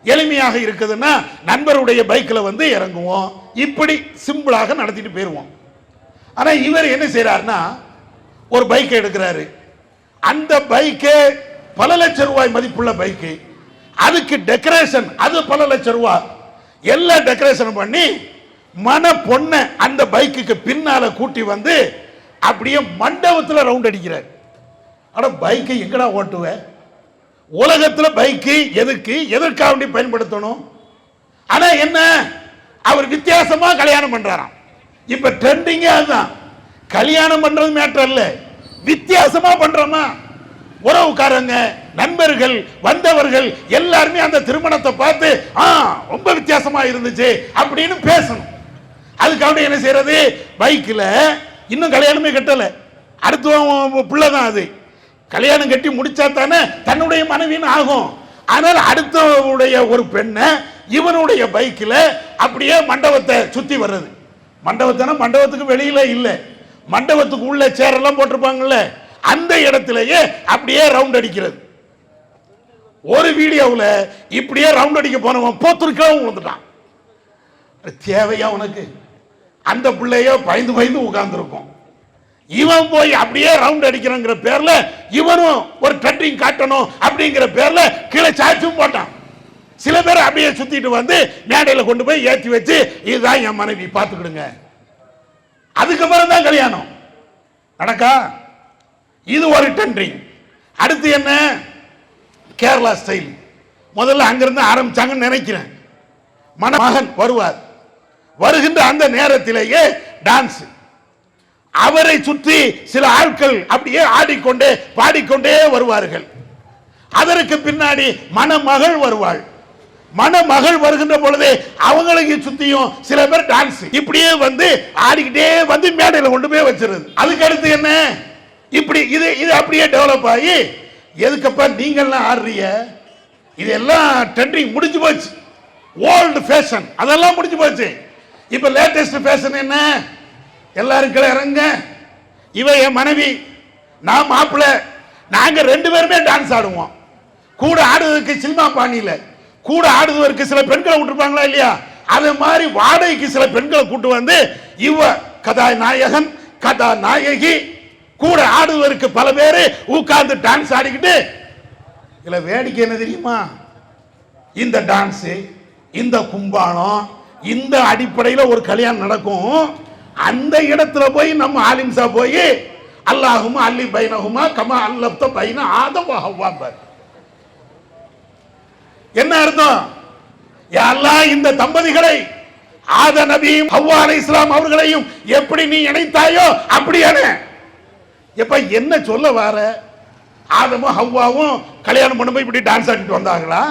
எளிமையாக இருக்குதுன்னா நண்பருடைய பைக்கில் இறங்குவோம். இப்படி சிம்பிளாக நடத்திட்டு போயிருவோம். ஆனா இவர் என்ன செய்யறாருன்னா ஒரு பைக்கை எடுக்கிறாரு. அந்த பைக்கு பல லட்சம் ரூபாய் மதிப்புள்ள பைக்கு, அதுக்கு டெக்கரேஷன் அது பல லட்சம் ரூபாய். எல்லா டெக்கரேஷன் பண்ணி மன பொண்ணை அந்த பைக்குக்கு பின்னால கூட்டி அப்படியே மண்டபத்தில் ரவுண்ட் அடிக்கிறார். ஆனா பைக்கை எங்கடா ஓட்டுவ? உலகத்தில் பைக்கு எதற்காக பயன்படுத்தணும்? ஆனா என்ன, அவர் வித்தியாசமா கல்யாணம் பண்றாராம். இப்ப ட்ரெண்டிங்கே அதுதான். கல்யாணம் பண்றது மேட்டர் இல்ல, வித்தியாசமா பண்றோமா? உறவுக்காரங்க நண்பர்கள் வந்தவர்கள் எல்லாருமே அந்த திருமணத்தை பார்த்து ரொம்ப வித்தியாசமா இருந்துச்சு அப்படின்னு பேசணும். அதுக்காக என்ன செய்யறது, பைக்கில் இன்னும் கல்யாணமே கட்டல, அடுத்த பிள்ளைதான் அது. கல்யாணம் கட்டி முடிச்சா தானே தன்னுடைய மனைவின்னு ஆகும். ஆனால் அடுத்தவுடைய ஒரு பெண்ணை இவனுடைய பைக்கில் அப்படியே மண்டபத்தை சுத்தி வர்றது. மண்டபத்துக்கு வெளியில இல்ல, மண்டபத்துக்கு உள்ள சேரெல்லாம் போட்டிருப்பாங்கல்ல, அந்த இடத்திலேயே அப்படியே ரவுண்ட் அடிக்கிறது. ஒரு வீடியோவில் இப்படியே ரவுண்ட் அடிக்க போனவன் போத்திருக்கவும் விழுந்துட்டான். தேவையா உனக்கு? அந்த பிள்ளையோ பயந்து உட்கார்ந்துருக்கும். இவன் போய் அப்படியே ரவுண்ட் அடிக்கிறங்கிற பேர்ல இவனும் ஒரு ட்ரெண்டிங் காட்டணும் அப்படிங்கிற பேர்ல கீழே சாச்சும் போட்டான். சில பேர் அப்படியே சுத்திட்டு மேடையில் கொண்டு போய் ஏற்றி வச்சு இதுதான் என் மனைவி பார்த்துக்கிடுங்க, அதுக்கப்புறம் தான் கல்யாணம் நடக்கா. இது ஒரு ட்ரெண்டிங். அடுத்து என்ன, கேரளா ஸ்டைல். முதல்ல அங்கிருந்து ஆரம்பிச்சாங்கன்னு நினைக்கிறேன். மணமகன் வருவார், வருகின்ற அந்த நேரத்திலேயே டான்ஸ், அவரை சுற்றி சில ஆட்கள் அப்படியே ஆடிக்கொண்டே பாடிக்கொண்டே வருவார்கள். அதற்கு பின்னாடி மணமகள் வருவாள். மணமகள் வருகின்ற பொழுது அவங்களுக்கு சுத்தியும் சில பேர் டான்ஸ் இப்படியே ஆடிக்கிட்டே மேடையில் கொண்டு போய் வச்சிருது. அதுக்கு அடுத்து என்ன, இப்படி இது அப்படியே டெவலப் ஆகி எதுக்கப்ப நீங்கள்லாம் ஆடுறீங்க, இதெல்லாம் ட்ரெண்டிங் முடிஞ்சு போச்சு. ஓல்டு ஃபேஷன் அதெல்லாம் முடிஞ்சு போச்சு. இப்ப லேட்டஸ்ட் ஃபேஷன் என்ன, எல்லாரும் கீழே இறங்க, இவ என் மனைவி நான் மாப்பிள்ள, நாங்க ரெண்டு பேருமே டான்ஸ் ஆடுவோம். கூட ஆடுவதற்கு சினிமா பாணியில கூட ஆடுவதற்கு சில பெண்களை விட்டுருப்பாங்களா இல்லையா, அது மாதிரி வாடகைக்கு சில பெண்களை கூட்டு இவ கதாநாயகன் கதாநாயகி கூட ஆடுவதற்கு பல பேர் உட்கார்ந்து டான்ஸ் ஆடிக்கிட்டு. இல்ல வேடிக்கை என்ன தெரியுமா, இந்த டான்ஸ் இந்த கும்பாலம் இந்த அடிப்படையில் ஒரு கல்யாணம் நடக்கும். அந்த இடத்துல போய் நம்ம ஆலிம்சா போய் அல்லாஹுமா அல்லி பைனஹுமா கமா அல்லப்த பைன ஆதம் வ ஹவ்வா. என்ன அர்த்தம்? யா அல்லாஹ், இந்த தம்பதிகளை ஆத நபி ஹவ்வா அலைஹிஸ்ஸலாம் அவர்களையும் எப்படி நீ இணைத்தாயோ அப்படியான. எப்ப என்ன சொல்ல வர, ஆதமும் ஹவ்வாவும் கல்யாணம் பண்ணும்போது இப்படி டான்ஸ் ஆடிட்டு வந்தாங்களா?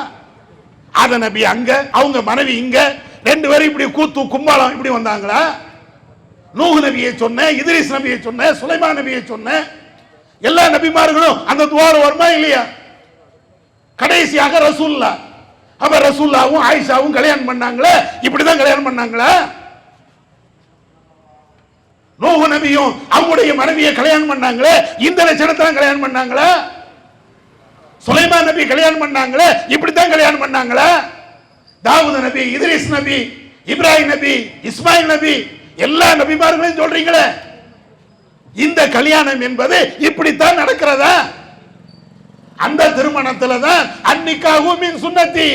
ஆத நபி அங்க, அவங்க மனைவி இங்க, ரெண்டு பேரும் இப்படி கூத்து கும்பாலம் இப்படி வந்தாங்களா? நூஹ் நபியை சொன்ன, இத்ரீஸ் நபியை சொன்ன, சுலைமான் நபியை சொன்ன எல்லா நபிமார்களும் அந்த துவாரம் வருமா இல்லையா? கடைசியாக ரசூல்லா, அப்ப ரசூல்லாவும் ஆயிஷாவும் கல்யாணம் பண்ணாங்களே, இப்படிதான் கல்யாணம் பண்ணாங்களா? நூஹ் நபியும் அவங்களுடைய மனைவியை கல்யாணம் பண்ணாங்களே, இந்த லட்சணத்தான் கல்யாணம் பண்ணாங்களா? சுலைமான் நபி கல்யாணம் பண்ணாங்களே, இப்படித்தான் கல்யாணம் பண்ணாங்களா? தாவூத் நபி, இத்ரீஸ் நபி, இப்ராஹிம் நபி, இஸ்மாயில் நபி, எல்லா நபிமார்களையும் சொல்றீங்களே, இந்த கல்யாணம் என்பது இப்படித்தான் நடக்கிறதா? அந்த திருமணத்துல தான் அன்னிக்காஹு மின் சுன்னத்தி,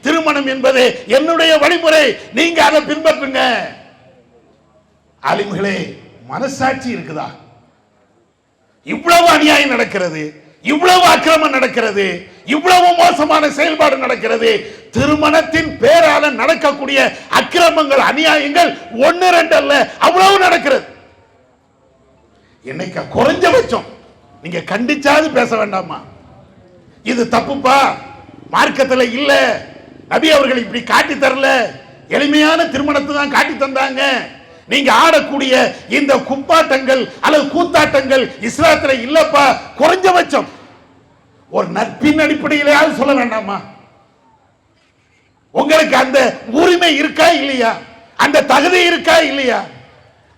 திருமணம் என்பது என்னுடைய வழிமுறை, நீங்க அதை பின்பற்றுங்க. ஆலிம்களே, மனசாட்சி இருக்குதா? இவ்வளவு அநியாயம் நடக்கிறது, இவ்வளவு அக்கிரமம் நடக்கிறது, இவ்வளவு மோசமான செயல்பாடு நடக்கிறது. திருமணத்தின் பேரால நடக்கக்கூடிய அக்கிரமங்கள், அநியாயங்கள் 1-2 அல்ல, அவ்வளவு நடக்கிறது. இன்னைக்கு குறைஞ்சபட்சம் நீங்க கண்டிச்சாது பேச வேண்டாமா? இது தப்புப்பா, மார்க்கத்தில் இல்ல, நபி அவர்கள் இப்படி காட்டி தரல, எளிமையான திருமணத்தை தான் காட்டி தந்தாங்க. நீங்க ஆடக்கூடிய இந்த குப்பாட்டங்கள் அல்லது கூத்தாட்டங்கள் இஸ்லாத்தில் இல்லப்பா. குறைஞ்சபட்சம் ஒரு நட்பின் அடிப்படையிலேயாவது சொல்ல வேண்டாமா? உங்களுக்கு அந்த உரிமை இருக்கா இல்லையா? அந்த தகுதி இருக்கா இல்லையா?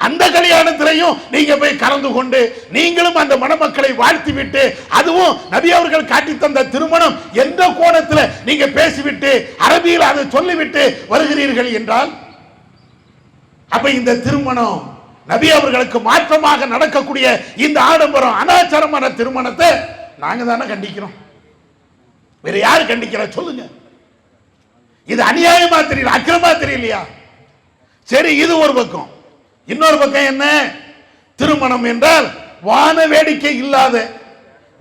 அந்த கல்யாணத்திலையும் நீங்க போய் கலந்து கொண்டு நீங்களும் அந்த மணமக்களை வாழ்த்தி விட்டு, அதுவும் நபி அவர்கள் காட்டி தந்த திருமணம் எந்த கோணத்தில் நீங்க பேசிவிட்டு அரபியில் அதை சொல்லிவிட்டு வருகிறீர்கள் என்றால், அப்ப இந்த திருமணம் நபி அவர்களுக்கு மாற்றமாக நடக்கக்கூடிய இந்த ஆடம்பரம் அனாச்சாரமான திருமணத்தை நாங்க தானே கண்டிக்கிறோம். வேற யாரு கண்டிக்கிற சொல்லுங்க? இது அநியாயமா தெரியல, அக்கிரமா தெரியலையா? சரி, இது ஒரு பக்கம். இன்னொரு பக்கம் என்ன? திருமணம் என்றால் வான வேடிக்கை இல்லாத,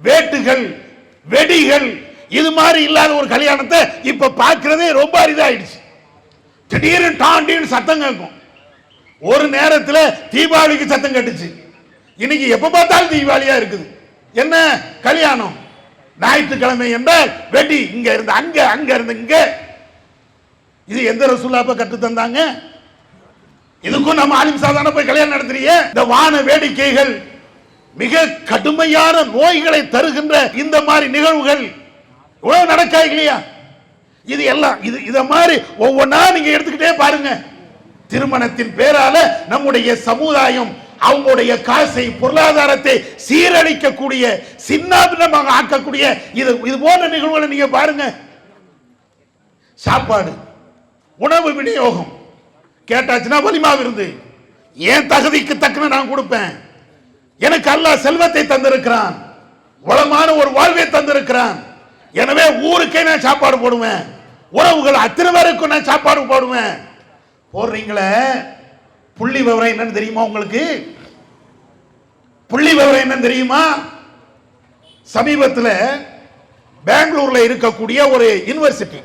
வேட்டுகள் வெடிகள் இது மாதிரி இல்லாத ஒரு கல்யாணத்தை இப்ப பார்க்கிறதே ரொம்ப அரிதாயிடுச்சு. திடீர்னு டாண்டின்னு சத்தம் கேட்கும். ஒரு நேரத்தில் தீபாவளிக்கு சத்தம் கட்டுச்சு, இன்னைக்கு எப்ப பார்த்தாலும் தீபாவளியா இருக்குது. என்ன கல்யாணம்? ஞாயிற்றுக்கிழமை என்றால் வெடி, இங்க இருந்து அங்க, அங்க இருந்து இங்க. இது எந்த ரசூலுல்லாஹ் கற்று தந்தாங்க? இதுக்கும் நம்ம ஆலிம் சாதாரண போய் கல்யாணம் நடத்துறீங்க. இந்த வான வேடிக்கைகள், மிக கடுமையான நோய்களை தருகின்ற இந்த மாதிரி நிகழ்வுகள் இவ்வளவு நடக்கா இல்லையா? இது எல்லாம் இத மாதிரி ஒவ்வொன்றா நீங்க எடுத்துக்கிட்டே பாருங்க. திருமணத்தின் பேரால நம்முடைய சமுதாயம் அவங்களுடைய காசை, பொருளாதாரத்தை சீரழிக்கக்கூடிய, சின்னாபின்னமாக ஆக்கக்கூடிய இது போன்ற நிகழ்வுகளை நீங்க பாருங்க. சாப்பாடு, உணவு விநியோகம் கேட்டாச்சுன்னா வலிமா விருந்து, ஏன் தகுதிக்கு தக்கன நான் கொடுப்பேன். எனக்கு அல்லாஹ் செல்வத்தை தந்திருக்கிறான், வளமான ஒரு வாழ்வை தந்திருக்கிறான், எனவே ஊருக்கே நான் சாப்பாடு போடுவேன், உறவுகள் அத்தனை பேருக்கும் நான் சாப்பாடு போடுவேன். போடுறீங்களே, புள்ளி விவரம் என்னன்னு தெரியுமா உங்களுக்கு? புள்ளி விவரம் என்னன்னு தெரியுமா? சமீபத்தில் பெங்களூர்ல இருக்கக்கூடிய ஒரு யூனிவர்சிட்டி,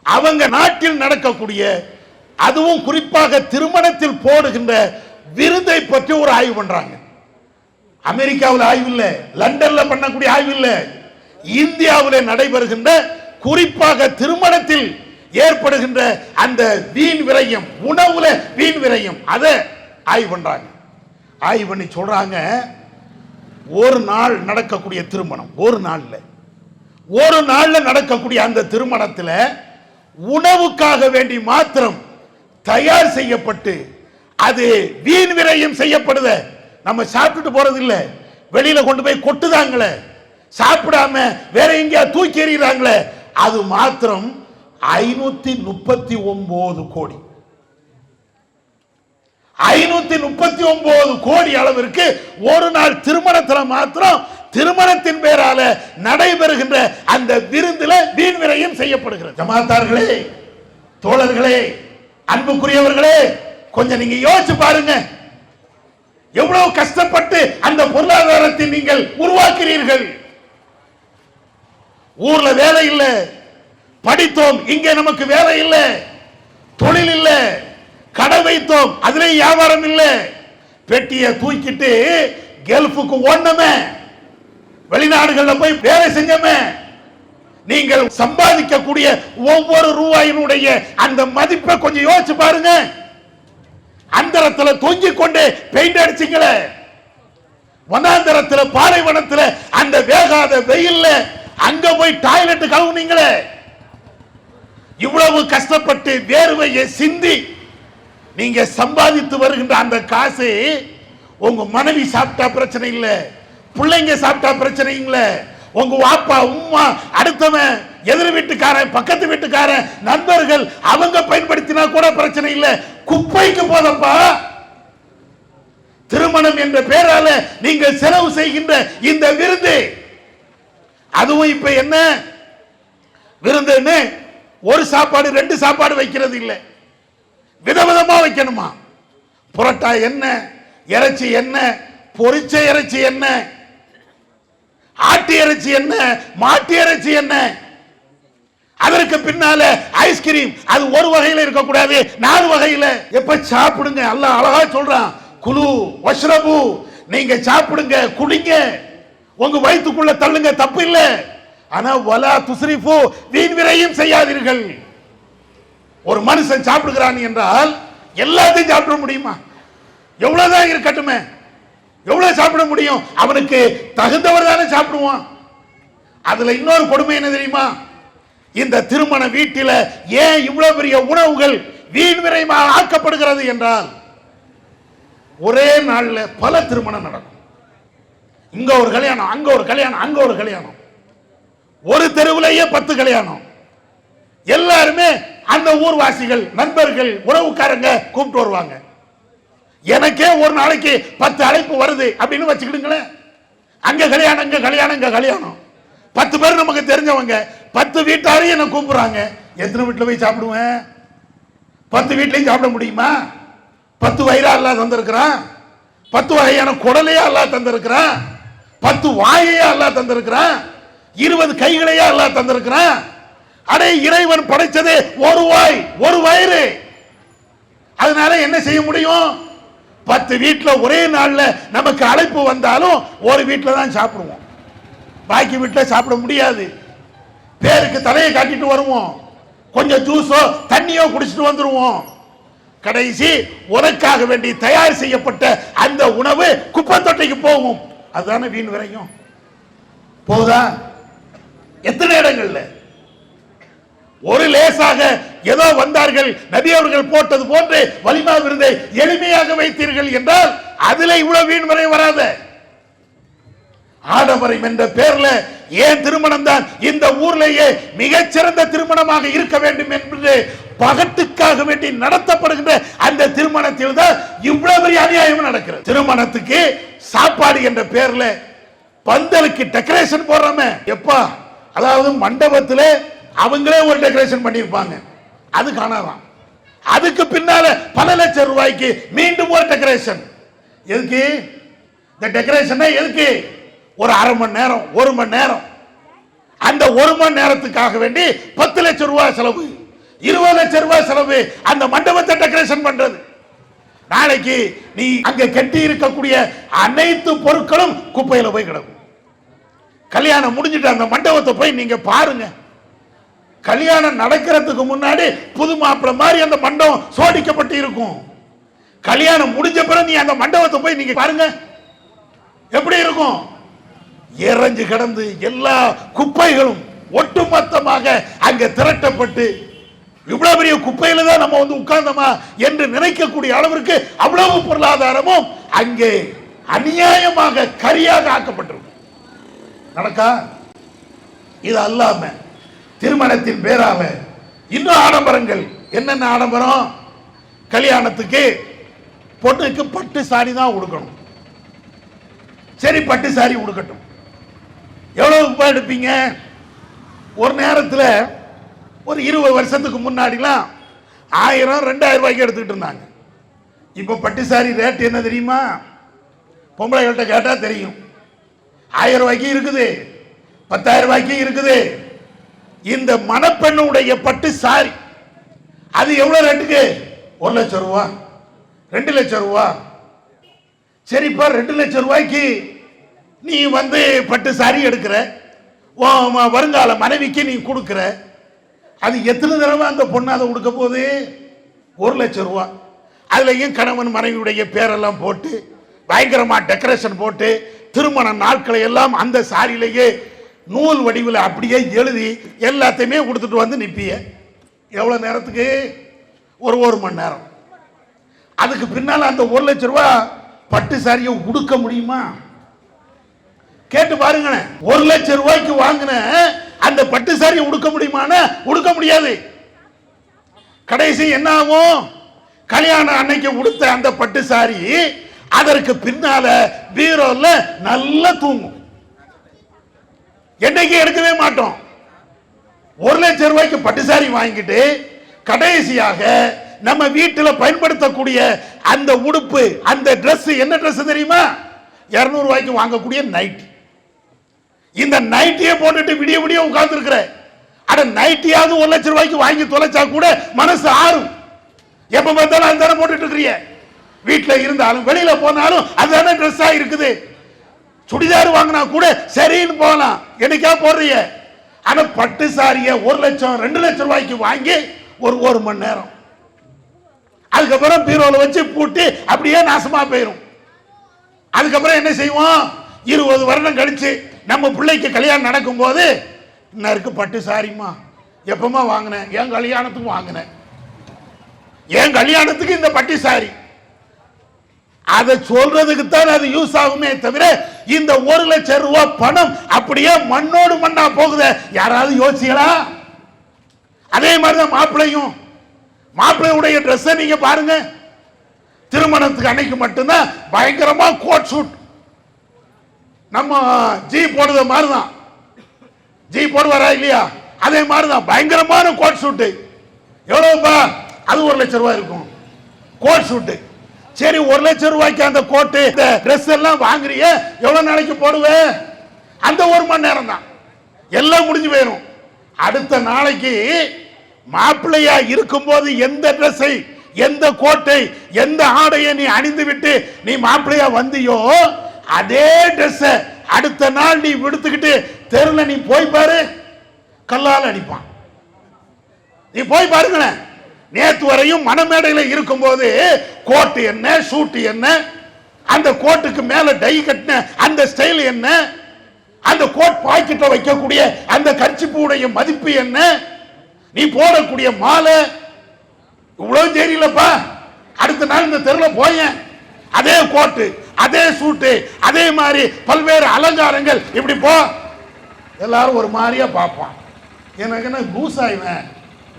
அவங்க நாட்டில் நடக்கக்கூடிய, அதுவும் குறிப்பாக திருமணத்தில் போடுகின்ற விருதை பற்றி ஒரு ஆய்வு பண்றாங்க. அமெரிக்காவில் ஆய்வு இல்ல, லண்டன்ல பண்ணக்கூடிய ஆய்வு இல்ல, இந்தியாவில் நடைபெறுகின்ற குறிப்பாக திருமணத்தில் ஏற்படுகின்ற அந்த வீண் விரயம், உணவுல வீண் விரயம், அதை ஆய்வு பண்றாங்க. ஆய்வு பண்ணி சொல்றாங்க, ஒரு நாள் நடக்கக்கூடிய திருமணம், ஒரு நாள்ல நடக்கக்கூடிய அந்த திருமணத்தில் உணவுக்காக வேண்டி மாத்திரம் தயார் செய்யப்பட்டு அது வீண் விரயம் செய்யப்படுத. நம்ம சாப்பிட்டுட்டு போறது இல்ல, வெளியில கொண்டு போய் கொட்டுதாங்களே, சாப்பிடாம வேற எங்கேயா தூக்கி எறிகிறாங்களே, அது மாத்திரம் 539 கோடி. 539 கோடி அளவிற்கு ஒரு நாள் திருமணத்தில் மாத்திரம், திருமணத்தின் பேரால நடைபெறுகின்ற அந்த விருந்தில வீண் விரயம் செய்யப்படுகிறது. ஜமாத்தார்களே, தோழர்களே, அன்புக்குரியவர்களே, கொஞ்சம் நீங்க யோசிச்சு பாருங்க. எவ்வளவு கஷ்டப்பட்டு அந்த பொருளாதாரத்தை நீங்கள் உருவாக்குறீர்கள். ஊர்ல வேலை இல்ல, படித்தோம், இங்கே நமக்கு வேலை இல்ல, தொழில் இல்ல, கடை வைத்தோம், அதுல வியாபாரம் இல்ல, பெட்டியை தூக்கிட்டு கல்ஃபுக்கு ஓடணுமே, வெளிநாடுகள்ல போய் வேலை செஞ்சோமே. நீங்கள் சம்பாதிக்கக்கூடிய ஒவ்வொரு ரூபாயினுடைய அந்த மதிப்பை கொஞ்சம் யோசிச்சு பாருங்க. அந்தரத்தில் தொங்கிக் கொண்டு பெயிண்ட் அடிச்சிங்களே, வனாந்தரத்தில் பாலைவனத்தில் அந்த வேகாத வெயில்ல அங்க போய் டாய்லெட் கழுவுனீங்களே, இவ்வளவு கஷ்டப்பட்டு வேர்வையை சிந்தி நீங்க சம்பாதித்து வருகின்ற அந்த காசு உங்க மனைவி சாப்பிட்டா பிரச்சனை இல்ல, பிள்ளைங்க சாப்பிட்டா பிரச்சனை இல்ல, உங்க வாப்பா உம்மா அடுத்தவன் எதிர் வீட்டுக்காரன் பக்கத்து வீட்டுக்காரன் நண்பர்கள் அவங்க பயன்படுத்தினா கூட பிரச்சனை இல்ல, குப்பைக்கு போதப்பா. திருமணம் என்ற பெயரால நீங்கள் செலவு செய்கின்ற இந்த விருது அதுவும் இப்ப என்ன விருந்துன்னு ஒரு சாப்பாடு 2 சாப்பாடு வைக்கிறது இல்லை, விதவிதமா வைக்கணுமா. புரோட்டா என்ன, இறைச்சி என்ன, பொரிச்ச இறைச்சி என்ன, ஆட்டு இறைச்சி என்ன, மாட்டு இறைச்சி என்ன, அதற்கு பின்னால ஐஸ்கிரீம். அது ஒரு வகையில் இருக்கக்கூடாது, 4 வகையில். எப்ப சாப்பிடுங்க, அல்லாஹ் அழகா சொல்றான், குலு வஷ்ரபு, நீங்க சாப்பிடுங்க குடிங்க, உங்க வயிற்றுக்குள்ள தள்ளுங்க, தப்பு இல்லை. ஆனா வலா துஸ்ரிஃபு, வீண் விரயம் செய்யாதீர்கள். ஒரு மனுஷன் சாப்பிடுகிறான் என்றால் எல்லாத்தையும் சாப்பிட முடியுமா? எவ்வளவுதான் இருக்கட்டுமே, எவ்வளவு சாப்பிட முடியும்? அவனுக்கு தகுந்தவர் தானே சாப்பிடுவான். அதுல இன்னொரு கொடுமை என்ன தெரியுமா? இந்த திருமண வீட்டில ஏன் இவ்வளவு பெரிய உணவுகள் வீண் விரயமாக ஆக்கப்படுகிறது என்றால், ஒரே நாள்ல பல திருமணம் நடக்கும். இங்க ஒரு கல்யாணம், அங்க ஒரு கல்யாணம், அங்க ஒரு கல்யாணம், ஒரு தெருவிலேயே 10 கல்யாணம். எல்லாருமே அந்த ஊர்வாசிகள், நண்பர்கள், உறவுக்காரங்க கூப்பிட்டு வருவாங்க. எனக்கே ஒரு நாளைக்கு 10 அழைப்பு வருது அப்படின்னு வச்சுக்கிடுங்களேன். அங்க கல்யாணம், இங்க கல்யாணம், இங்க கல்யாணம். 10 பேர் நமக்கு தெரிஞ்சவங்க, 10 வீட்டாரையும் என்ன கூப்பிடுறாங்க. எத்தனை வீட்டுல போய் சாப்பிடுவேன்? 10 வீட்லையும் சாப்பிட முடியுமா? 10 வயிறா அல்லாஹ் தந்திருக்கிறான், 10 வகையான குடலையா அல்லாஹ் தந்திருக்கிறான், 10 வாயையா அல்லாஹ் தந்திருக்கிறான், 20 கைகளையா அல்லாஹ் தந்திருக்கிறான். அடே, இறைவன் படைச்சது ஒரு வாய் ஒரு வயிறு. அதனால என்ன செய்ய முடியும்? 10 வீட்டுல ஒரே நாள்ல நமக்கு அழைப்பு வந்தாலும் ஒரு வீட்டுல தான் சாப்பிடுவோம், பாக்கி வீட்டுல சாப்பிட முடியாது. பேருக்கு தலையை காட்டிட்டு வருவோம், கொஞ்சம் ஜூஸோ தண்ணியோ குடிச்சிட்டு வந்துருவோம். கடைசி உனக்காக வேண்டி தயார் செய்யப்பட்ட அந்த உணவு குப்பை தொட்டைக்கு போகும். அதுதானே வீண் விரையும். போதா? எத்தனை இடங்கள்ல ஒரு லேசாக ஏதோ வந்தார்கள், நபி அவர்கள் போட்டது போன்று வலிமா விருந்தை எளிமையாக வைத்தீர்கள் என்றால் அதுல இவ்வளவு வீண் விரை வராத. ஆடம்பரம் என்ற பேர்ல ஏன் திருமணம் தான் இந்த ஊர்லேயே மிகச்சிறந்த திருமணமாக இருக்க வேண்டும் என்று பகட்டுக்காக வேண்டி நடத்தப்படுகின்ற அந்த திருமணத்தில் தான் இவ்வளவு பெரிய அநியாயம் நடக்கிறது. திருமணத்துக்கு சாப்பாடு என்ற பேர்ல பந்தலுக்கு டெக்கரேஷன் போடுறோமே எப்பா, அதாவது மண்டபத்தில் அவங்களே ஒரு டெக்கரேஷன் பண்ணியிருப்பாங்க, அது காணாதான். அதுக்கு பின்னால பல லட்சம் ரூபாய்க்கு மீண்டும் ஒரு டெக்கரேஷன். எதுக்கு இந்த டெக்கரேஷன்? எதுக்கு? ஒரு அரை மணி நேரம், 1 மணி நேரம். அந்த 1 மணி நேரத்துக்காக வேண்டி 10 லட்சம் ரூபாய் செலவு, 20 லட்சம் ரூபாய் செலவு அந்த மண்டபத்தை டெக்கரேஷன் பண்றது. நாளைக்கு நீ அங்க கட்டி இருக்கக்கூடிய அனைத்து பொருட்களும் குப்பையில போய் கிடக்கும். கல்யாணம் முடிஞ்சிட்டு அந்த மண்டபத்தை போய் நீங்க பாருங்க. கல்யாணம் நடக்கிறதுக்கு முன்னாடி புது மாப்பிள்ளை மாதிரி அந்த மண்டபம் சோடிக்கப்பட்டு இருக்கும். கல்யாணம் முடிஞ்ச பிறகு நீ அந்த மண்டபத்தை போய் நீங்க பாருங்க, எப்படி இருக்கும்? எரஞ்சு கிடந்து எல்லா குப்பைகளும் ஒட்டுமொத்தமாக அங்க திரட்டப்பட்டு, இவ்வளவு பெரிய குப்பையில தான் நம்ம வந்து உட்கார்ந்தோமா என்று நினைக்கக்கூடிய அளவிற்கு அவ்வளவு பொருளாதாரமும் அங்கே அநியாயமாக கரியாக ஆக்கப்பட்டிருக்கும். நடக்கா? இது அல்லாம திருமணத்தின் பேரால இன்னும் ஆடம்பரங்கள். என்னென்ன ஆடம்பரம்? கல்யாணத்துக்கு பொண்ணுக்கு பட்டு சாரி தான் உடுக்கணும். சரி, பட்டு சாரி உடுக்கட்டும். எவ்வளவு ரூபாய் எடுப்பீங்க? ஒரு நேரத்தில் ஒரு 20 வருஷத்துக்கு முன்னாடிலாம் 1000 2000 ரூபாய்க்கு எடுத்துக்கிட்டு இருந்தாங்க. இப்போ பட்டு சாரி ரேட் என்ன தெரியுமா? பொம்பளைகள்கிட்ட கேட்டா தெரியும். 1000 ரூபாய்க்கு இருக்குது, 10,000 ரூபாய்க்கு இருக்குது. இந்த மணப்பெண்ணுடைய பட்டு சாரி அது எவ்வளவு ரேட்டுக்கு? 1 லட்சம் ரூபா, 2 லட்சம் ரூபா. சரிப்பா, 2 லட்சம் ரூபாய்க்கு நீ வந்து பட்டு சாரி எடுக்கிற, வருங்கால மனைவிக்கு நீ கொடுக்கிற, அது எத்தனை தடவை அந்த பொண்ணு அதை கொடுக்க போகுது? 1 லட்சம் ரூபா. அதுலயும் கணவன் மனைவியுடைய பேரெல்லாம் போட்டு பயங்கரமா டெக்கரேஷன் போட்டு திருமண நாட்களை எல்லாம் அந்த சாரியிலேயே நூல் வடிவில் அப்படியே எழுதி எல்லாத்தையுமே கொடுத்துட்டு வந்து நிப்பிய. எவ்வளவு நேரத்துக்கு? ஒரு மணி நேரம். அதுக்கு பின்னால அந்த 1 லட்சம் ரூபாய் பட்டு சாரியை உடுக்க முடியுமா? கேட்டு பாருங்க. 1 லட்சம் ரூபாய்க்கு வாங்கின அந்த பட்டு சாரியை உடுக்க முடியுமானா உடுக்க முடியாது. கடைசி என்ன ஆகும்? கல்யாணம் அன்னைக்கு உடுத்த அந்த பட்டு சாரி அதற்கு பின்னால பீரோல நல்லா தூங்கும். என்னைக்கு எடுக்கவே மாட்டோம். 1 லட்சம் ரூபாய்க்கு பட்டுசாரி வாங்கிட்டு கடைசியாக நம்ம வீட்டில் பயன்படுத்தக்கூடிய அந்த உடுப்பு, அந்த Dress என்ன Dress தெரியுமா? 200 ரூபாய்க்கு வாங்கக்கூடிய நைட். இந்த நைட்டியே போட்டுட்டு விடிய விடிய உட்கார்ந்து இருக்கிற, அட நைட்டியாவது 1 லட்சம் ரூபாய்க்கு வாங்கி தொலைச்சா கூட மனசு ஆறும். எப்ப பார்த்தாலும் அதுதானே போட்டுட்டு இருக்கிறீங்க. வீட்டில் இருந்தாலும் வெளியில போனாலும் அதுதானே ட்ரெஸ்ஸா இருக்குது. சுடிதார் வாங்கினா கூட சரின்னு போகலாம், என்னைக்கா போடுறீங்க. ஆனா பட்டு சாரிய 1 லட்சம் 2 லட்சம் ரூபாய்க்கு வாங்கி ஒரு மணி நேரம், அதுக்கப்புறம் பீரோல வச்சு பூட்டி அப்படியே நாசமா போயிடும். அதுக்கப்புறம் என்ன செய்வோம்? 20 வருடம் கழிச்சு நம்ம பிள்ளைக்கு கல்யாணம் நடக்கும் போது, இன்னும் இருக்கு பட்டு சாரிமா, எப்பமா வாங்கினேன்? என் கல்யாணத்துக்கு வாங்கினேன், என் கல்யாணத்துக்கு இந்த பட்டு சாரி. அதை சொல்றதுக்கு தான் அது யூஸ் ஆகுமே தவிர, இந்த 1 லட்சம் ரூபாய் பணம் அப்படியே மண்ணோடு மண்ணா போகுது. யாராவது யோசிச்சீங்களா? அதே மாதிரிதான் மாப்பிள்ளையும். மாப்பிள்ளையுடைய ட்ரெஸ் நீங்க பாருங்க, திருமணத்துக்கு அன்னைக்கு மட்டும்தான் பயங்கரமா கோட் சூட், நம்ம ஜி போடுற மாதிரிதான். ஜி போடுவாரா இல்லையா? அதே மாதிரிதான் பயங்கரமான கோட் சூட்டு. எவ்வளவுப்பா? அது 1 லட்சம் ரூபாய் இருக்கும் கோட் சூட்டு. சரி, 1 லட்சம் ரூபாய்க்கு அந்த கோட்டு ட்ரெஸ் எல்லாம் வாங்குறிய, எவ்வளவு நாளைக்கு போடுவேன்? அந்த 1 மணி நேரம் தான், எல்லாம் முடிஞ்சு போயிடும். அடுத்த நாளைக்கு மாப்பிள்ளையா இருக்கும் போது எந்த ட்ரெஸ்ஸை, எந்த கோட்டை, எந்த ஆடையை நீ அணிந்து விட்டு நீ மாப்பிள்ளையா வந்தியோ, அதே ட்ரெஸ் அடுத்த நாள் நீ விடுத்துக்கிட்டு தெருல நீ போய் பாரு, கல்லால் அடிப்பான். நீ போய் பாருங்களேன். நேத்து வரையும் மணமேடையில் இருக்கும் போது கோட்டு என்ன, சூட்டு என்ன, அந்த கோட்டுக்கு மேல டை கட்டின அந்த ஸ்டைல் என்ன, அந்த கோட் பாக்கெட்ல வைக்கக்கூடிய அந்த கர்ச்சிப்புடைய மதிப்பு என்ன, நீ போடக்கூடிய மாலை இவ்வளவு தெரியலப்பா. அடுத்த நாள் இந்த தெருல போய அதே கோட்டு, அதே சூட்டு, அதே மாதிரி பல்வேறு அலங்காரங்கள், இப்படி போ, எல்லாரும் ஒரு மாதிரியா பார்ப்பான். எனக்கு என்ன லூசாயிவேன்,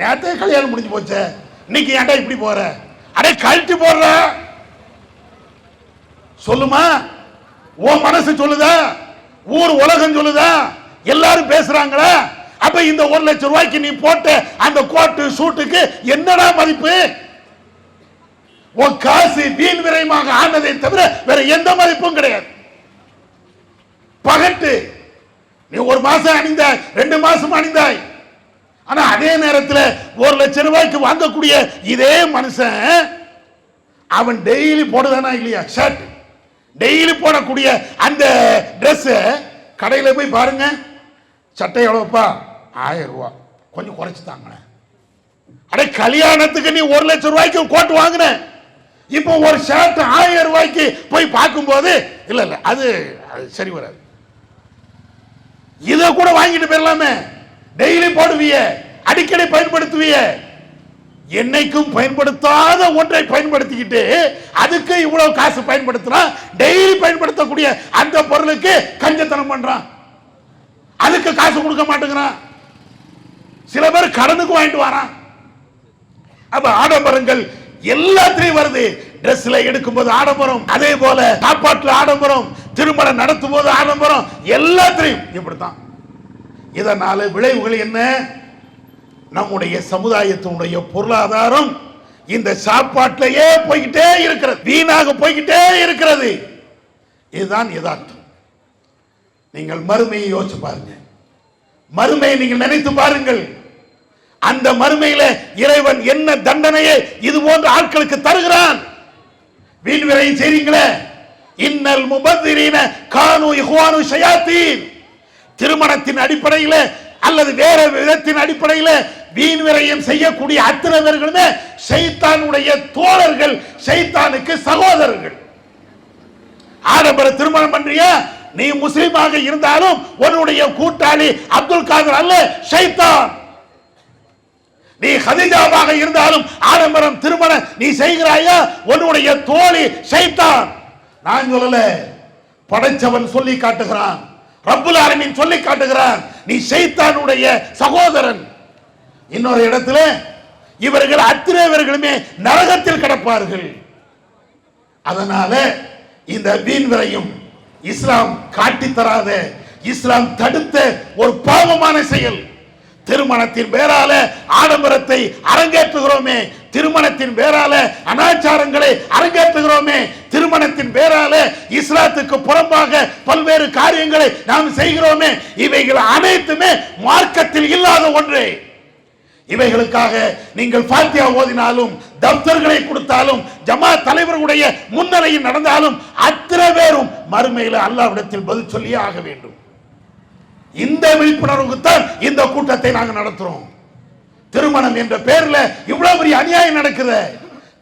நேரத்தே கல்யாணம் முடிஞ்சு போச்சு, இன்னைக்கு ஏன்டா இப்படி போற? அடே கழட்டி போடுற சொல்லுமா? உன் மனசு சொல்லுதா? ஊர் உலகம் சொல்லுதா? எல்லாரும் பேசுறாங்களா? அப்ப இந்த 1 லட்சம் ரூபாய்க்கு நீ போட்ட அந்த கோட்டு சூட்டுக்கு என்னடா மதிப்பு? உன் காசு வீண் விரயமாக ஆனதை தவிர வேற எந்த மதிப்பும் கிடையாது. பகட்டு. நீ 1 மாசம் அணிந்தாய், 2 மாசம் அணிந்தாய். ஆனா அதே நேரத்தில் 1 லட்சம் ரூபாய்க்கு வாங்கக்கூடிய இதே மனுஷன் அவன் டெய்லி போடுதானா இல்லையா? ஷர்ட் டெய்லி போடக்கூடிய அந்த Dress கடையில் போய் பாருங்க, சட்டை எவ்வளவுப்பா? 1000 ரூபாய், கொஞ்சம் குறைச்சு தாங்க. அடே கல்யாணத்துக்கு நீ 1 லட்சம் ரூபாய்க்கு கோட் வாங்கின, இப்போ ஒரு ஷர்ட் 1000 ரூபாய்க்கு போய் பார்க்கும்போது இல்ல இல்ல அது சரி வராது. இதை கூட வாங்கிட்டு போயிடலாமே, டெய்லி போடுவிய, அடிக்கடி பயன்படுத்துவிய. என்னைக்கும் பயன்படுத்தாத ஒன்றை பயன்படுத்திக்கிட்டு அதுக்கு இவ்வளவு காசு பயன்படுத்தினா, டெய்லி பயன்படுத்தக்கூடிய அந்த பொருளுக்கு கஞ்சத்தனம் பண்றான், அதுக்கு காசு கொடுக்க மாட்டேங்கிறான். சில பேர் கடனுக்கு வாங்கிட்டு வரான். அப்ப ஆடம்பரங்கள் எல்லாத்திலையும் வருது. Dressல எடுக்கும் போது ஆடம்பரம், அதே போல சாப்பாட்டுல ஆடம்பரம், திருமணம் நடத்தும் போது ஆடம்பரம், எல்லாத்திலையும் இப்படித்தான். இதனால விளைவுகள் என்ன? நம்முடைய சமுதாயத்தினுடைய பொருளாதாரம் இந்த சாப்பாட்டிலேயே போய்கிட்டே இருக்கிறது, வீணாக போய்கிட்டே இருக்கிறது. இதுதான் யதார்த்தம். நீங்கள் மறுமையை யோசிச்சு பாருங்க, மறுமையை நீங்கள் நினைத்து பாருங்கள். அந்த மறுமையில இறைவன் என்ன தண்டனையை இது போன்ற ஆட்களுக்கு தருகிறான்? வீண் விரையும் செய்றீங்களே, இன்னல் முபத்திரீன கானு இஹ்வானு ஷயாத்தீன். திருமணத்தின் அடிப்படையில் அல்லது வேற விதத்தின் அடிப்படையில் வீண் விரயம் செய்யக்கூடிய அத்தனை பேர்களுமே ஷைத்தானுடைய தோழர்கள், ஷைத்தானுக்கு சகோதரர்கள். ஆடம்பர திருமணம் பண்றியா? நீ முஸ்லிமாக இருந்தாலும் உன்னுடைய கூட்டாளி அப்துல் காதர் அல்ல, ஷைத்தான். நீ ஹதீஜாவாக இருந்தாலும் ஆடம்பரம் திருமணம் நீ செய்கிறாயா? உன்னுடைய தோழி ஷைத்தான். நான் சொல்லல, படைச்சவன் சொல்லி காட்டுகிறான், ரப்புல் ஆலமீன் சொல்லி காட்டுகிறான், நீ ஷைத்தானுடைய சகோதரன். இன்னொரு இடத்துல இவர்கள் அத்தனை பேர்களுமே நரகத்தில் கிடப்பார்கள். அதனால இந்த வீண் விரையும் இஸ்லாம் காட்டி தராத இஸ்லாம் தடுத்த ஒரு பாவமான செயல். திருமணத்தின் பேரால ஆடம்பரத்தை அரங்கேற்றுகிறோமே, திருமணத்தின் பேரால அனாச்சாரங்களை அரங்கேற்றுகிறோமே, திருமணத்தின் பேரால இஸ்லாத்துக்கு புறம்பாக பல்வேறு காரியங்களை நாம் செய்கிறோமே, இவைகள் அனைத்துமே மார்க்கத்தில் இல்லாத ஒன்று. இவைகளுக்காக நீங்கள் ஃபாத்தியா ஓதினாலும், தப்தர்களை கொடுத்தாலும், ஜமாத் தலைவர்களுடைய முன்னிலையில் நடந்தாலும் அத்தனை பேரும் மறுமையில் அல்லாஹ்விடத்தில் பதில் சொல்லியே ஆக வேண்டும். இந்த விழிப்புணர்வுக்கு தான் இந்த கூட்டத்தை நாங்கள் நடத்துறோம். திருமணம் என்ற பேர்ல இவ்வளவு பெரிய அநியாயம் நடக்குது,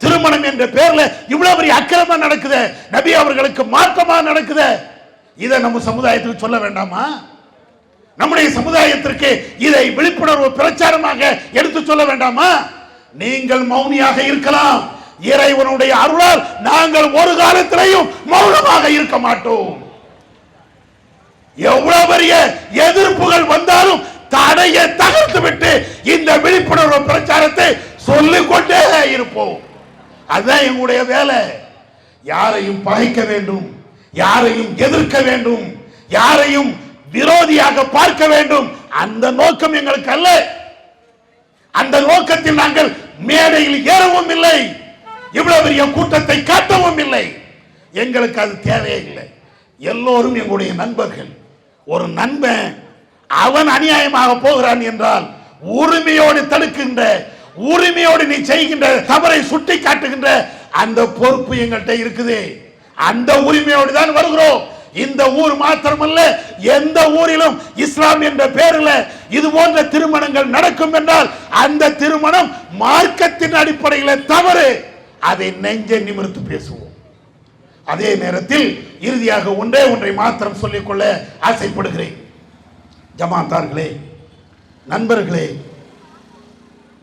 திருமணம் என்ற பேர்ல இவ்வளவு பெரிய அக்கிரமம் நடக்குது, நபி அவர்களுக்கு மாற்றமா நடக்குது. இதை நம்ம சமுதாயத்துக்கு சொல்ல வேண்டாமா? நம்முடைய சமுதாயத்திற்கு இதை விழிப்புணர்வு பிரச்சாரமாக எடுத்து சொல்ல வேண்டாமா? நீங்கள் மௌனியாக இருக்கலாம், இறைவனுடைய அருளால் நாங்கள் ஒரு காலத்திலையும் மௌனமாக இருக்க மாட்டோம். எவ்வளவு பெரிய எதிர்ப்புகள் வந்தாலும் தடையை தகர்த்து விட்டு இந்த விழிப்புணர்வு பிரச்சாரத்தை சொல்லிக் கொண்டே இருப்போம். அதுதான் எங்களுடைய வேலை. யாரையும் பகைக்க வேண்டும், யாரையும் எதிர்க்க வேண்டும், யாரையும் விரோதியாக பார்க்க வேண்டும், அந்த நோக்கம் எங்களுக்கு அல்ல. அந்த நோக்கத்தில் நாங்கள் மேடையில் ஏறவும் இல்லை, இவ்வளவு பெரிய கூட்டத்தை காட்டவும் இல்லை. எங்களுக்கு அது தேவையே இல்லை. எல்லோரும் எங்களுடைய நண்பர்கள். ஒரு நண்பன் அவன் அநியாயமாக போகிறான் என்றால் உரிமையோடு தடுக்கின்ற, உரிமையோடு நீ செய்கின்ற தவறை சுட்டி காட்டுகின்ற அந்த பொறுப்பு எங்கள்கிட்ட இருக்குது. அந்த உரிமையோடு தான் வருகிறோம். இந்த ஊர் மாத்திரமல்ல, எந்த ஊரிலும் இஸ்லாம் என்ற பெயரில் இது போன்ற திருமணங்கள் நடக்கும் என்றால் அந்த திருமணம் மார்க்கத்தின் அடிப்படையில் தவறு. அதை நெஞ்சை நிமிர்த்து பேசுவோம். அதே நேரத்தில் இறுதியாக ஒன்றை மாத்திரம் சொல்லிக்கொள்ள ஆசைப்படுகிறேன். ஜமாத்தார்களே, நண்பர்களே,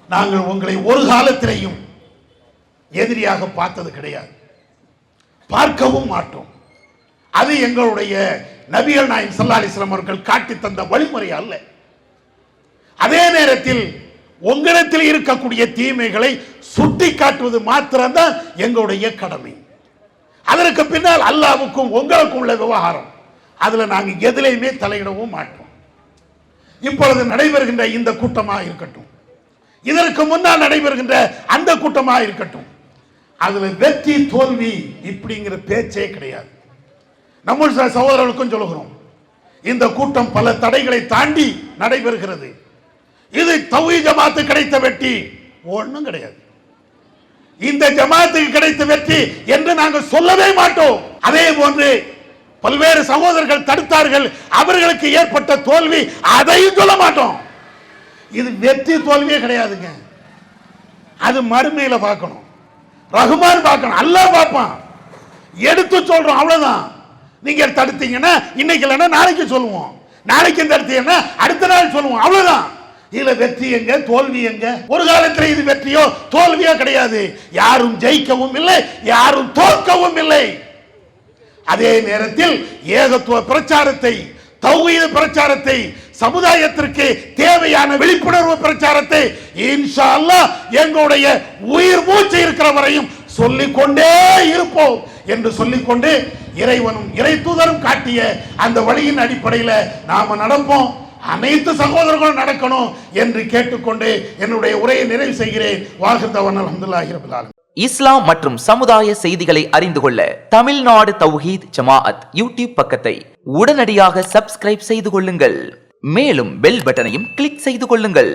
நாங்கள் உங்களை ஒரு காலத்திலேயும் எதிரியாக பார்த்தது கிடையாது, பார்க்கவும் மாட்டோம். அது எங்களுடைய நபிகள் நாயகம் ஸல்லல்லாஹு அலைஹி வஸல்லம் அவர்கள் காட்டி தந்த வழிமுறை அல்ல. அதே நேரத்தில் உங்களிடத்தில் இருக்கக்கூடிய தீமைகளை சுட்டி காட்டுவது மாத்திரம்தான் எங்களுடைய கடமை. அதற்கு பின்னால் அல்லாஹ்வுக்கும் உங்களுக்கும் உள்ள விவகாரம், அதுல நாங்கள் எதிலையுமே தலையிடவும் மாட்டோம். இப்பொழுது நடைபெறுகின்ற இந்த கூட்டமாக இருக்கட்டும், இதற்கு முன்னால் நடைபெறுகின்ற அந்த கூட்டமாக இருக்கட்டும், அதுல வெற்றி தோல்வி இப்படிங்கிற பேச்சே கிடையாது. நம்ம சகோதரர்களுக்கும் சொல்லுகிறோம், இந்த கூட்டம் பல தடைகளை தாண்டி நடைபெறுகிறது. இது தௌஹீத் ஜமாத்து கிடைத்த வெற்றி ஒன்றும் கிடையாது. இந்த ஜமாத்துக்கு கிடைத்த வெற்றி என்று நாங்கள் சொல்லவே மாட்டோம். அதே போன்று பல்வேறு சகோதரர்கள் தடுத்தார்கள், அவர்களுக்கு ஏற்பட்ட தோல்வி அதையும் சொல்ல மாட்டோம். இது வெற்றி தோல்வியே கிடையாதுங்க. அது மறுமையில பார்க்கணும், ரஹ்மான் பார்க்கணும், அல்லாஹ் பார்ப்பான். எடுத்து சொல்றோம், அவ்வளவுதான். நீங்க தடுத்தீங்கன்னா இன்னைக்கு இல்லைன்னா நாளைக்கு சொல்லுவோம், நாளைக்கு தடுத்தீங்கன்னா அடுத்த நாள் சொல்லுவோம், அவ்வளவுதான். இதுல வெற்றி எங்க, தோல்வி எங்க? ஒரு காலத்தில் இது வெற்றியோ தோல்வியோ கிடையாது. யாரும் ஜெயிக்கவும் இல்லை, யாரும் தோற்கவும் இல்லை. அதே நேரத்தில் ஏகத்துவ பிரச்சாரத்தை, தௌஹீத் பிரச்சாரத்தை, சமுதாயத்திற்கு தேவையான விழிப்புணர்வு பிரச்சாரத்தை இன்ஷா அல்லாஹ் எங்களுடைய உயிர் மூச்சு இருக்கிற வரையும் சொல்லிக்கொண்டே இருப்போம் என்று சொல்லிக்கொண்டு, இறைவனும் இறை தூதரும் காட்டிய அந்த வழியின் அடிப்படையில் நாம நடப்போம். அனைத்து சகோதரர்களும் நடக்கணும் என்று கேட்டுக்கொண்டு என்னுடைய உரையை நிறைவு செய்கிறேன். வாஹிதவன் அல்ஹம்துலில்லாஹி ரப்பில் ஆலமீன். இஸ்லாம் மற்றும் சமுதாய செய்திகளை அறிந்து கொள்ள தமிழ்நாடு தௌஹீத் ஜமாஅத் யூடியூப் பக்கத்தை உடனடியாக சப்ஸ்கிரைப் செய்து கொள்ளுங்கள். மேலும் பெல் பட்டனையும் கிளிக் செய்து கொள்ளுங்கள்.